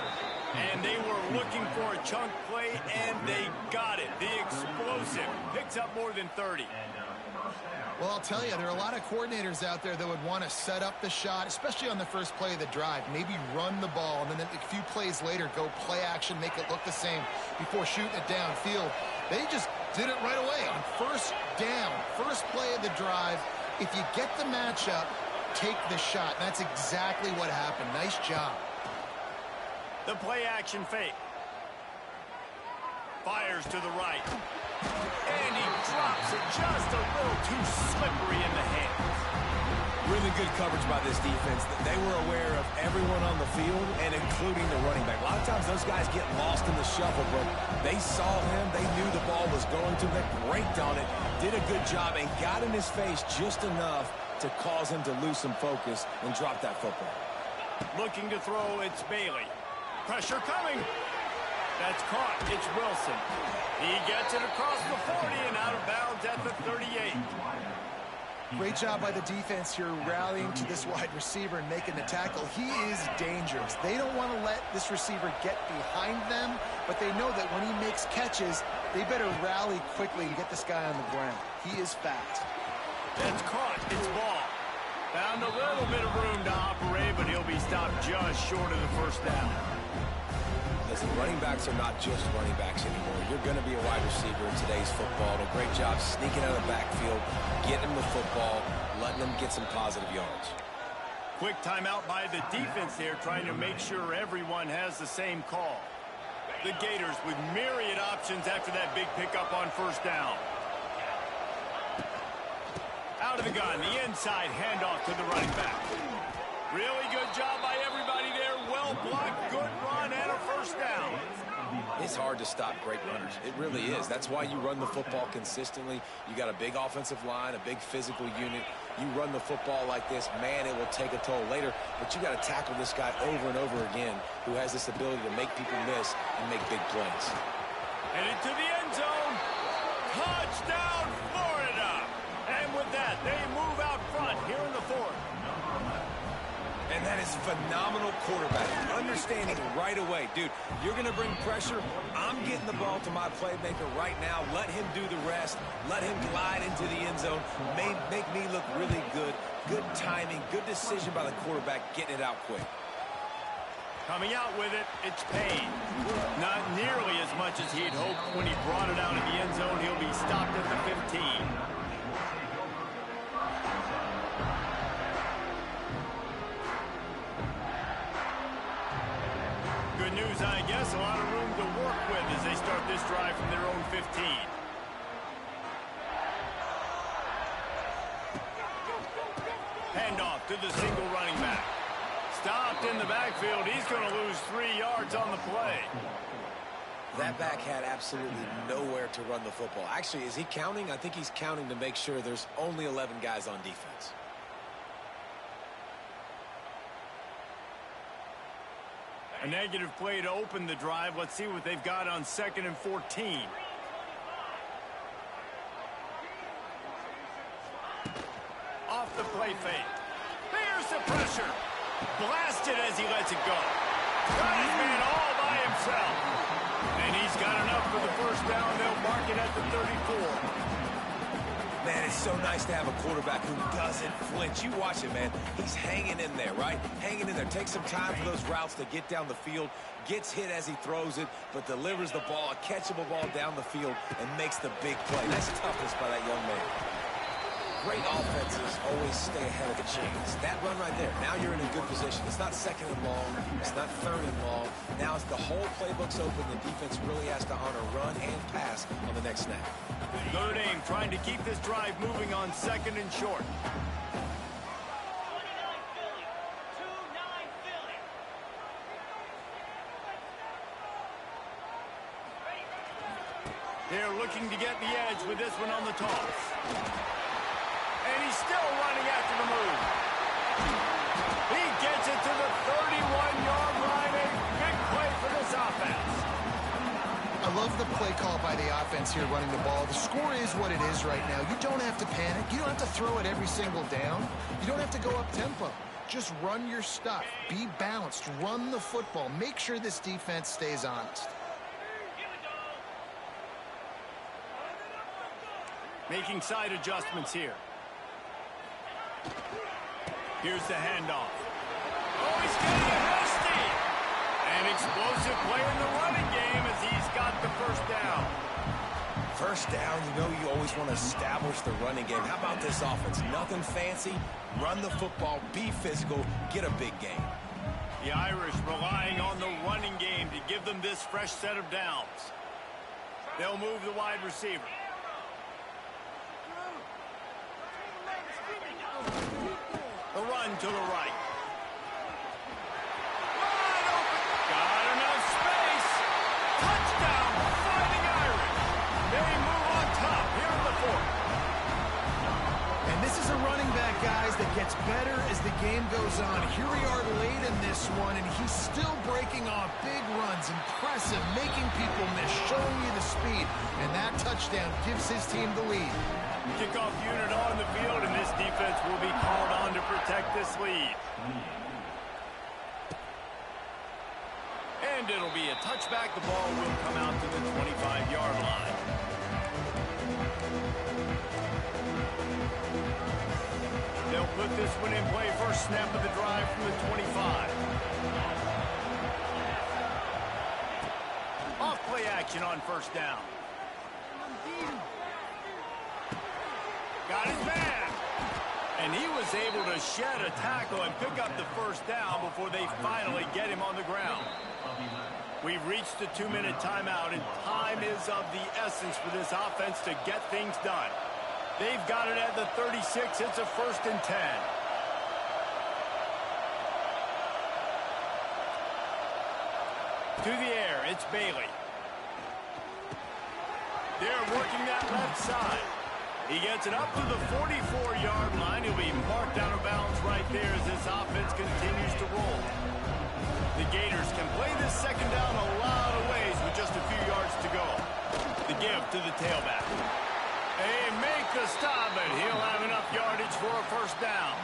And they were looking for a chunk play, and they got it. The explosive picks up more than 30.
Well, I'll tell you, there are a lot of coordinators out there that would want to set up the shot, especially on the first play of the drive, maybe run the ball, and then a few plays later go play action, make it look the same before shooting it downfield. They just did it right away on first down, first play of the drive. If you get the matchup, take the shot. That's exactly what happened. Nice job.
The play action fake. Fires to the right. And he drops it just a little too slippery in the hands.
Really good coverage by this defense. They were aware of everyone on the field, and including the running back. A lot of times those guys get lost in the shuffle, but they saw him. They knew the ball was going to. They braked on it, did a good job, and got in his face just enough to cause him to lose some focus and drop that football.
Looking to throw, it's Bailey. Pressure coming. That's caught. It's Wilson. He gets it across the 40 and out of bounds at the 38.
Great job by the defense here rallying to this wide receiver and making the tackle. He is dangerous. They don't want to let this receiver get behind them, but they know that when he makes catches, they better rally quickly and get this guy on the ground. He is fast.
That's caught. It's ball. Found a little bit of room to operate, but he'll be stopped just short of the first down.
Listen, running backs are not just running backs anymore. You're going to be a wide receiver in today's football. And a great job sneaking out of the backfield, getting them the football, letting them get some positive yards.
Quick timeout by the defense there, trying to make sure everyone has the same call. The Gators with myriad options after that big pickup on first down. Out of the gun, the inside handoff to the running back. Really good job by everybody there. Well blocked, good run, and a first down.
It's hard to stop great runners. It really is. That's why you run the football consistently. You got a big offensive line, a big physical unit. You run the football like this, man, it will take a toll later. But you got to tackle this guy over and over again who has this ability to make people miss and make big plays.
Headed to the end zone. Touchdown, Florida. And with that, they move out front here in the fourth.
And that is phenomenal quarterbacking. Understanding right away, dude, you're going to bring pressure. I'm getting the ball to my playmaker right now. Let him do the rest. Let him glide into the end zone. Make me look really good. Good timing, good decision by the quarterback, getting it out quick.
Coming out with it, it's Payne. Not nearly as much as he'd hoped when he brought it out of the end zone. He'll be stopped at the 15. Good news, I guess. A lot of room to work with as they start this drive from their own 15. Handoff to the single running back. Stopped in the backfield. He's going to lose 3 yards on the play.
That back had absolutely nowhere to run the football. Actually, is he counting? I think he's counting to make sure there's only 11 guys on defense.
A negative play to open the drive. Let's see what they've got on 2nd and 14. Off the play fake. There's the pressure. Blasted as he lets it go. Got his man all by himself. And he's got enough for the first down. They'll mark it at the 34.
Man, it's so nice to have a quarterback who doesn't flinch. You watch it, man. He's hanging in there, right? Hanging in there. Takes some time for those routes to get down the field. Gets hit as he throws it, but delivers the ball, a catchable ball down the field, and makes the big play. That's toughness by that young man. Great offenses always stay ahead of the chains. That run right there, now you're in a good position. It's not 2nd and long. It's not 3rd and long. Now it's the whole playbook's open. The defense really has to honor run and pass on the next snap.
Notre Dame trying to keep this drive moving on 2nd and short. They're looking to get the edge with this one on the toss. And he's still running after the move. He gets it to the 31-yard line. A big play for this offense.
I love the play call by the offense here running the ball. The score is what it is right now. You don't have to panic. You don't have to throw it every single down. You don't have to go up tempo. Just run your stuff. Be balanced. Run the football. Make sure this defense stays honest.
Making side adjustments here. Here's the handoff. Oh, he's getting a hasty. An explosive play in the running game as he's got the first down.
First down, you know you always want to establish the running game. How about this offense? Nothing fancy. Run the football, be physical, get a big gain.
The Irish relying on the running game to give them this fresh set of downs. They'll move the wide receiver. The run to the right. Wide open. Got enough space. Touchdown, Fighting Irish. They move on top here in the 4th.
And this is a running back, guys, that gets better as the game goes on. Here we are late in this one, and he's still breaking off big runs. Impressive, making people miss, showing you the speed. And that touchdown gives his team the lead.
Kickoff unit on the field, and this defense will be called on to protect this lead. And it'll be a touchback. The ball will come out to the 25-yard line. They'll put this one in play. First snap of the drive from the 25. Off play action on first down. Got his man. And he was able to shed a tackle and pick up the first down before they finally get him on the ground. We've reached the 2-minute timeout, and time is of the essence for this offense to get things done. They've got it at the 36. It's a 1st and 10. To the air, it's Bailey. They're working that left side. He gets it up to the 44-yard line. He'll be marked out of bounds right there as this offense continues to roll. The Gators can play this second down a lot of ways with just a few yards to go. The give to the tailback. They make the stop, but he'll have enough yardage for a first down.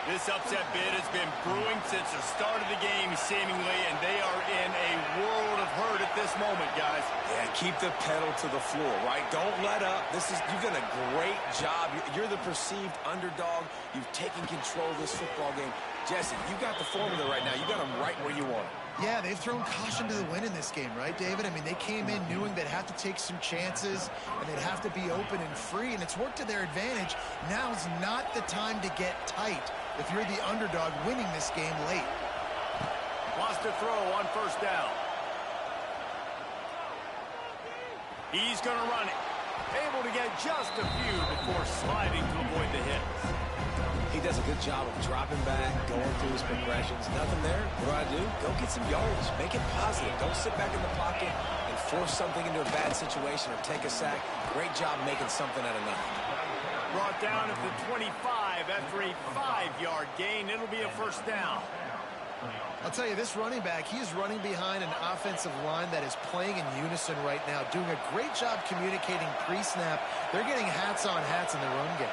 This upset bid has been brewing since the start of the game, seemingly, and they are in a world of hurt at this moment, guys.
Yeah, keep the pedal to the floor, right? Don't let up. You've done a great job. You're the perceived underdog. You've taken control of this football game. Jesse, you got the formula right now. You got them right where you want them.
Yeah, they've thrown caution to the wind in this game, right, David? I mean, they came in knowing they'd have to take some chances and they'd have to be open and free, and it's worked to their advantage. Now's not the time to get tight if you're the underdog winning this game late.
Wants to throw on first down. He's going to run it. Able to get just a few before sliding to avoid the hits.
He does a good job of dropping back, going through his progressions. Nothing there. What do? Go get some yardage. Make it positive. Don't sit back in the pocket and force something into a bad situation or take a sack. Great job making something out of nothing.
Brought down at the 25 after a 5-yard gain. It'll be a first down.
I'll tell you, this running back, he is running behind an offensive line that is playing in unison right now, doing a great job communicating pre-snap. They're getting hats on hats in the run game.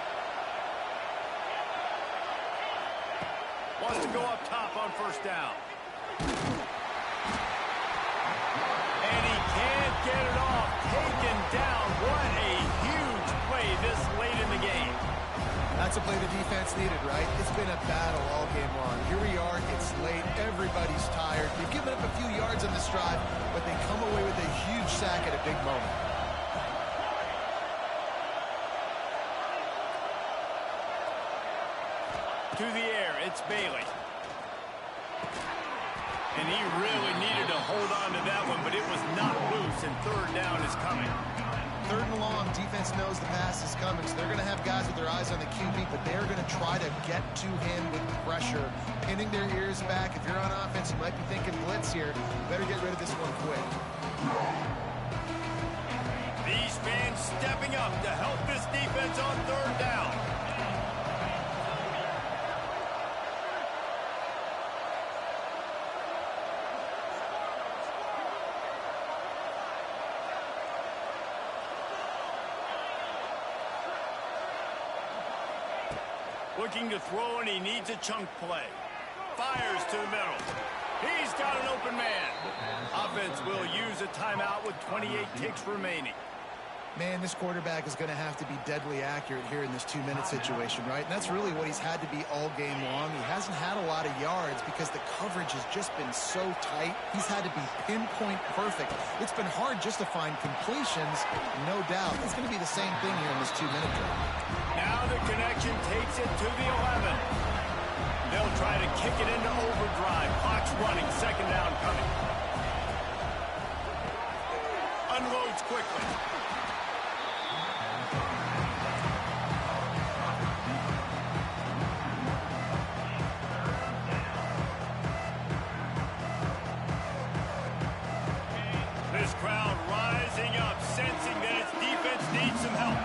Wants to go up top on first down. And he can't get it off. Taken down. What a huge play this late in the game.
That's a play the defense needed, right? It's been a battle all game long. Here we are. It's late. Everybody's tired. They've given up a few yards on this drive, but they come away with a huge sack at a big moment.
To the air, it's Bailey. And he really needed to hold on to that one, but it was not loose, and third down is coming.
Third and long, defense knows the pass is coming, so they're going to have guys with their eyes on the QB, but they're going to try to get to him with pressure, pinning their ears back. If you're on offense, you might be thinking blitz here. Better get rid of this one quick.
These fans stepping up to help this defense on third down. Looking to throw, and he needs a chunk play. Fires to the middle. He's got an open man. Offense will use a timeout with 28 ticks remaining.
Man, this quarterback is going to have to be deadly accurate here in this 2-minute situation, right? And that's really what he's had to be all game long. He hasn't had a lot of yards because the coverage has just been so tight. He's had to be pinpoint perfect. It's been hard just to find completions, no doubt. It's going to be the same thing here in this 2-minute drive.
Now the connection takes it to the 11. They'll try to kick it into overdrive. Clock's running, second down coming. Unloads quickly. This crowd rising up, sensing that its defense needs some help.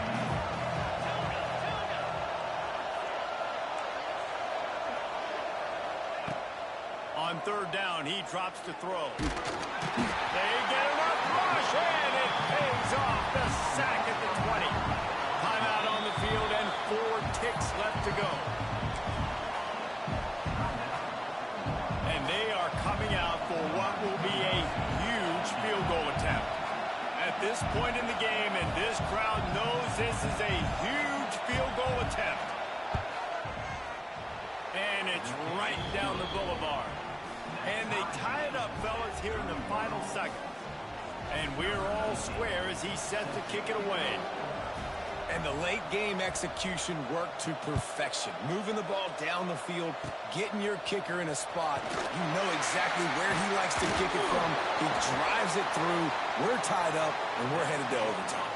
On third down, he drops to throw. They get enough rush, and it pays off. The sack at the 20. Timeout on the field, and 4 ticks left to go. And they are coming out for what will be a huge field goal attempt. At this point in the game, and this crowd knows this is a huge field goal attempt. And it's right down the boulevard. And they tie it up, fellas, here in the final second. And we're all square as he's set to kick it away.
And the late game execution worked to perfection. Moving the ball down the field, getting your kicker in a spot. You know exactly where he likes to kick it from. He drives it through. We're tied up, and we're headed to overtime.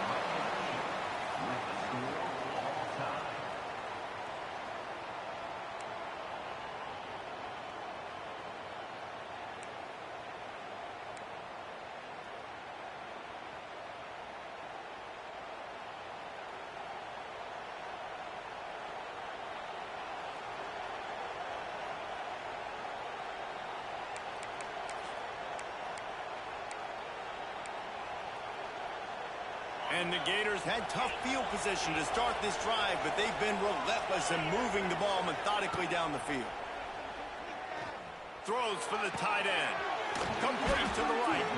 And the Gators had tough field position to start this drive, but they've been relentless in moving the ball methodically down the field. Throws for the tight end. Complete to the right.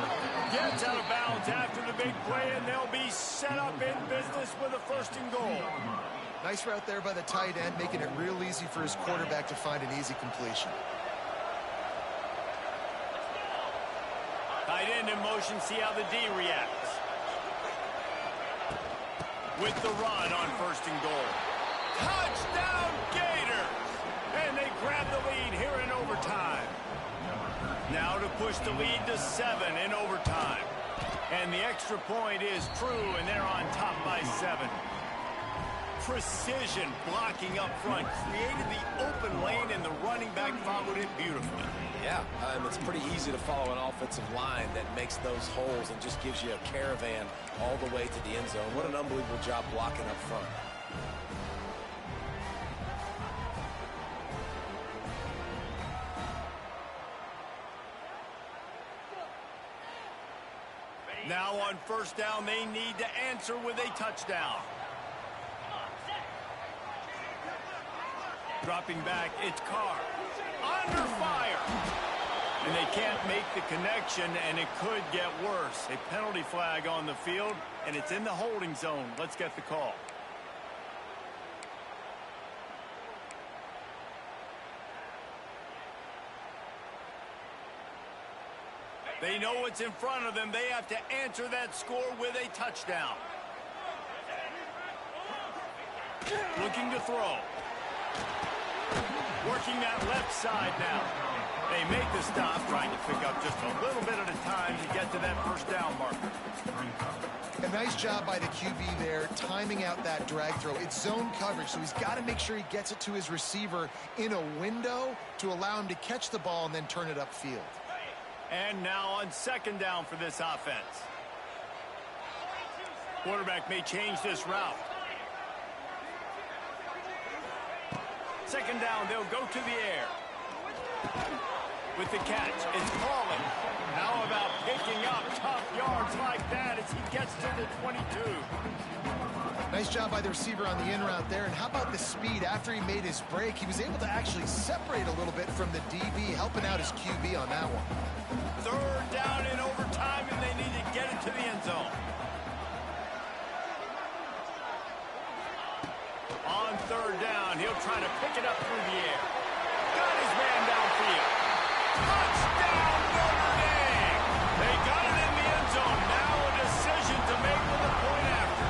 Gets out of bounds after the big play, and they'll be set up in business with a 1st and goal.
Nice route there by the tight end, making it real easy for his quarterback to find an easy completion.
Tight end in motion, see how the D reacts. With the run on 1st and goal. Touchdown Gators! And they grab the lead here in overtime. Now to push the lead to 7 in overtime. And the extra point is true, and they're on top by 7. Precision blocking up front created the open lane, and the running back followed it beautifully.
Yeah, it's pretty easy to follow an offensive line that makes those holes and just gives you a caravan all the way to the end zone. What an unbelievable job blocking up front.
Now on 1st down, they need to answer with a touchdown. Dropping back, it's Carr. Under fire. And they can't make the connection, and it could get worse. A penalty flag on the field, and it's in the holding zone. Let's get the call. They know what's in front of them. They have to answer that score with a touchdown. Looking to throw. Working that left side now. They make the stop, trying to pick up just a little bit at a time to get to that 1st down marker.
A nice job by the QB there, timing out that drag throw. It's zone coverage, so he's got to make sure he gets it to his receiver in a window to allow him to catch the ball and then turn it upfield.
And now on 2nd down for this offense. Quarterback may change this route. 2nd down, they'll go to the air. With the catch, it's Pauling. How about picking up tough yards like that as he gets to the 22?
Nice job by the receiver on the in route there. And how about the speed after he made his break? He was able to actually separate a little bit from the DB, helping out his QB on that one.
3rd down in overtime, and they need to get it to the end zone. On 3rd down, he'll try to pick it up through the air. Got his man downfield. Touchdown, Notre Dame! They got it in the end zone. Now a decision to make with a point after.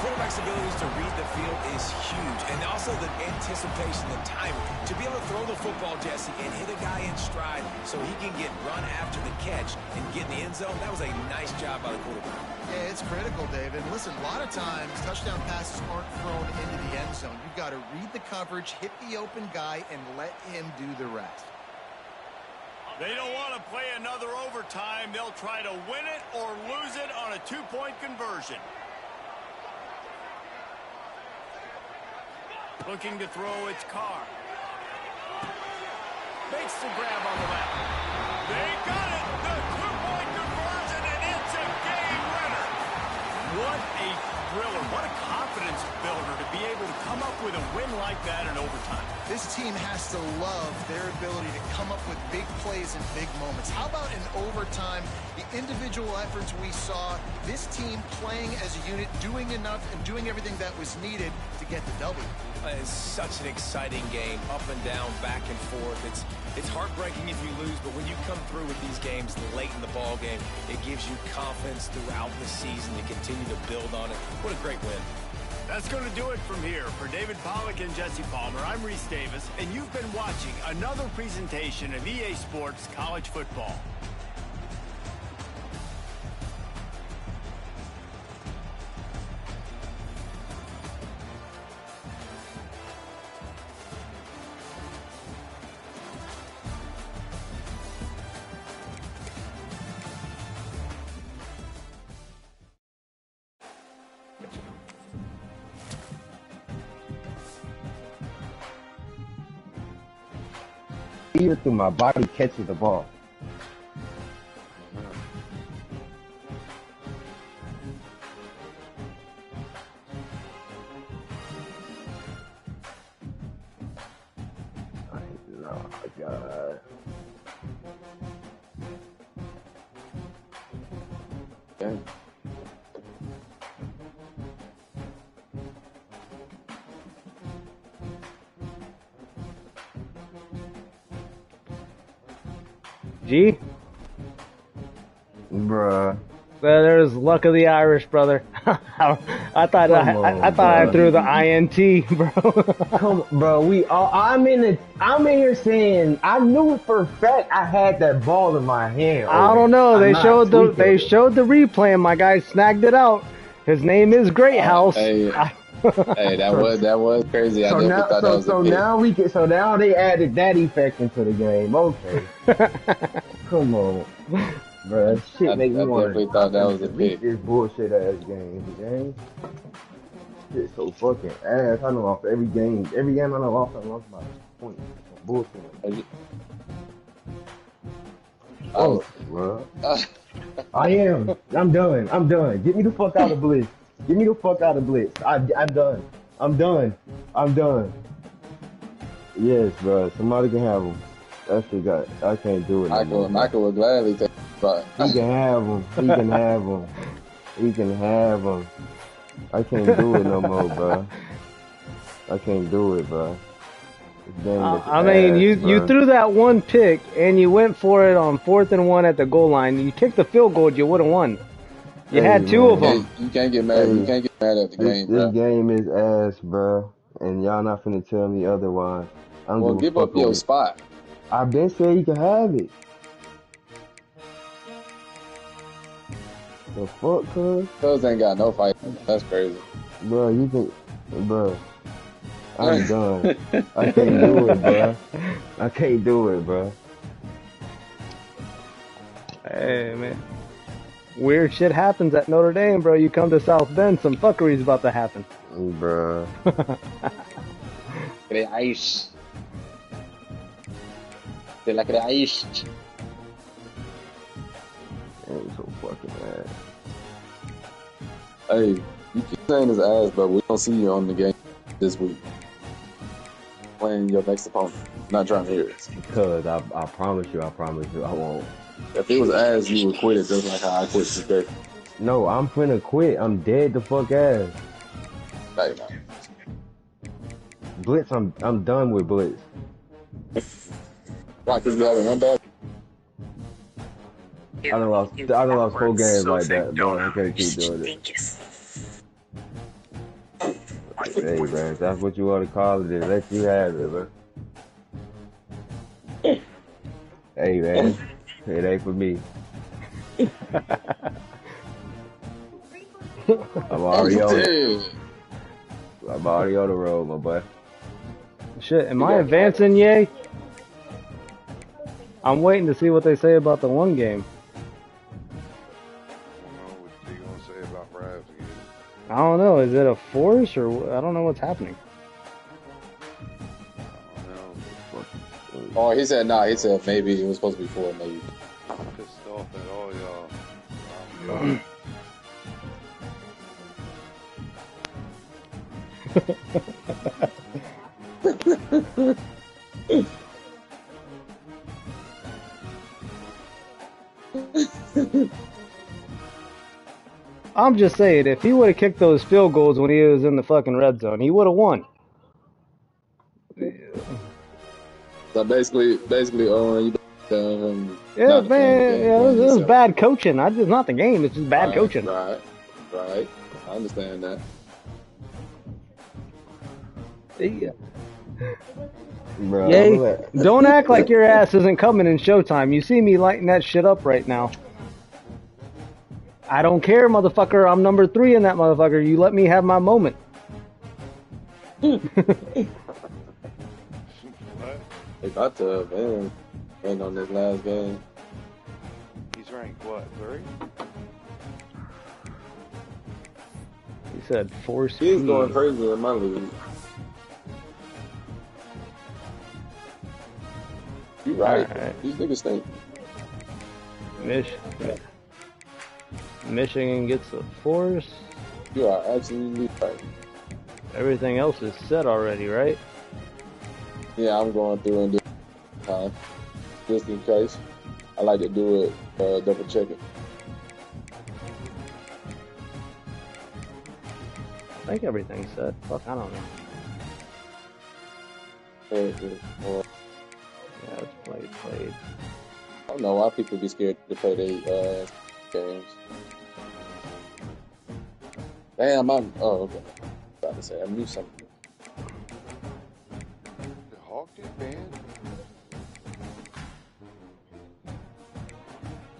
Quarterback's abilities to read the field is huge, and also the anticipation, the timing. To be able to throw the football, Jesse, and hit a guy in stride so he can get run after the catch and get in the end zone, that was a nice job by the quarterback.
Yeah, it's critical, David. Listen, a lot of times touchdown passes aren't thrown into the end zone. You've got to read the coverage, hit the open guy, and let him do the rest.
They don't want to play another overtime. They'll try to win it or lose it on a 2-point conversion. Looking to throw, it's Carr. Makes the grab on the left. They got it! The 2-point conversion, and it's a game winner! What a thriller. What a confidence builder to be able to come up with a win like that in overtime.
This team has to love their ability to come up with big plays in big moments. How about in overtime, the individual efforts we saw, this team playing as a unit, doing enough and doing everything that was needed to get the W.
It's such an exciting game, up and down, back and forth. It's heartbreaking if you lose, but when you come through with these games late in the ball game, it gives you confidence throughout the season to continue to build on it. What a great win.
That's going to do it from here. For David Pollack and Jesse Palmer, I'm Reese Davis, and you've been watching another presentation of EA Sports College Football.
Fear through my body catches the ball.
god.
Yeah.
G?
Bruh.
Well, there's luck of the Irish, brother. I thought I threw the INT, bro.
Bro, I'm in here saying I knew for a fact I had that ball in my hand.
I don't know. They showed the replay and my guy snagged it out. His name is Greathouse.
Hey, that was crazy. I definitely thought that was a pick.
So now they added that effect into the game. Okay. Come on. Bro, shit make me want to
thought that was a pick.
This bullshit ass game. Shit's so fucking ass. I know off every game. Every game I know off, I lost by points. Bullshit. Oh, bro. I am. I'm done. Get me the fuck out of Blitz. I'm done. Yes, bro. Somebody can have him. That shit I can't do it.
Michael would gladly take. But
he can have him. I can't do it no more, bro. I can't do it, bro.
I mean, you threw that one pick and you went for it on 4th and 1 at the goal line. You kicked the field goal, you would have won. You had two of them.
You can't get mad. You can't get mad at the game, bro.
This game is ass, bro, and y'all not finna tell me otherwise.
Well, give up your spot.
I been said you can have it. The fuck, cuz?
Cuz ain't got no fight. That's crazy.
Bro, you think, bro. I'm done. I can't do it, bro.
Hey, man. Weird shit happens at Notre Dame, bro. You come to South Bend, some fuckery's about to happen.
Bro.
The ice. They like the ice.
Ain't so fucking ass.
Hey, you keep saying his ass, but we don't see you on the game this week. Playing your next opponent. Not trying to hear it.
Because I promise you, I won't.
If it was ass, you would quit it just like how I quit today.
No, I'm finna quit. I'm dead the fuck ass.
No, you're not.
Blitz, I'm done with Blitz.
Why? Because you haven't run back?
I done lost 4 games like that, bro. I can't keep doing it. Hey, man, that's what you want to call it. Let you have it, man. Hey, man, it ain't for me. I'm already on the road, my boy.
Shit, am I advancing, yay? I'm waiting to see what they say about the one game. I don't know. Is it a force or I don't know what's happening.
Oh, he said nah. He said maybe it was supposed to be 4, maybe.
I'm pissed off at all y'all.
I'm just saying, if he would have kicked those field goals when he was in the fucking red zone, he would have won.
So basically, you.
Yeah, man, it was bad coaching. It's not the game. It's just bad coaching.
Right. I understand that.
Yeah.
Bro,
Yay, don't act like your ass isn't coming in Showtime. You see me lighting that shit up right now. I don't care, motherfucker. I'm number 3 in that motherfucker. You let me have my moment.
They got to, man. Waiting on this last game.
He's ranked what, 3?
He said 4 speed.
He's going crazy in my league. You right. These niggas stink.
Michigan gets a force.
You are absolutely right.
Everything else is set already, right?
Yeah, I'm going through and doing time, just in case. I like to do it, double check it.
I think everything's set. Fuck, I don't know.
Yeah,
it's played.
I don't know why people be scared to play their games. Damn, I'm. Oh, okay. About to say, I knew something.
The Hawk get banned?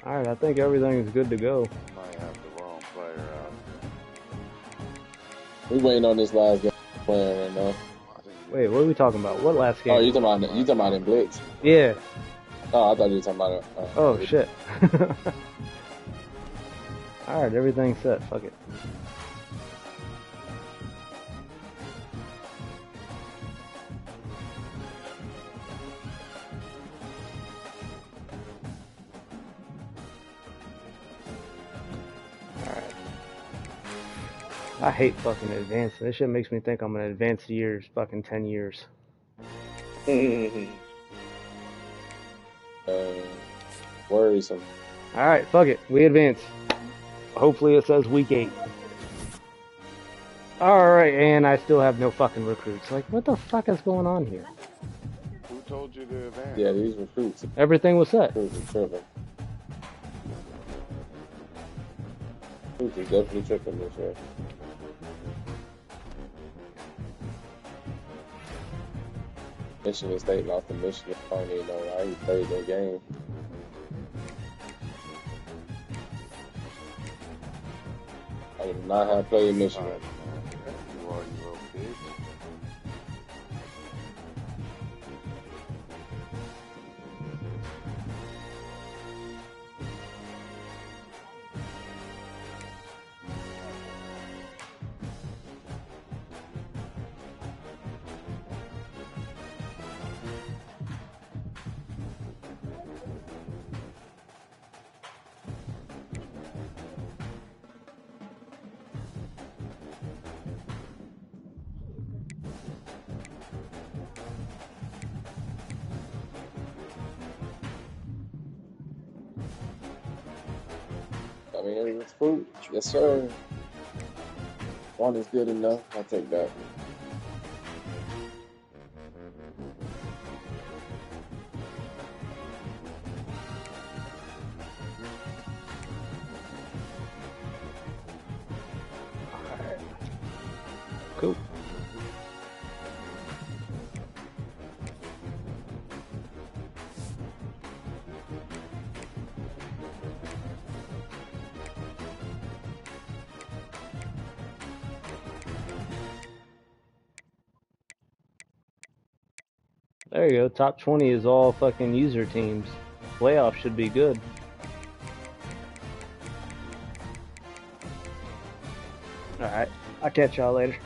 Alright, I think everything's good to go.
Might have the wrong player out.
We waiting on this last game playing right now.
Wait, what are we talking about? What last game?
Oh, you talking about in Blitz?
Yeah.
Oh, I thought you were talking about it.
Oh, shit. Alright, everything's set. Fuck it. I hate fucking advanced. This shit makes me think I'm gonna advance years, fucking 10 years.
Worrisome.
Alright, fuck it. We advance. Hopefully it says week 8. Alright, and I still have no fucking recruits. Like, what the fuck is going on here?
Who told you to advance?
Yeah, these recruits.
Everything was set.
Recruits are tripping. Recruits are definitely tripping this year. Michigan State lost to Michigan. I don't even know why he played their game. I would not have played Michigan.
You are, you little bitch.
I mean, it's fruit. Yes, sir. One is good enough. I'll take that.
Cool. There you go. Top 20 is all fucking user teams. Playoff should be good. Alright. I'll catch y'all later.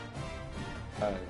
All right.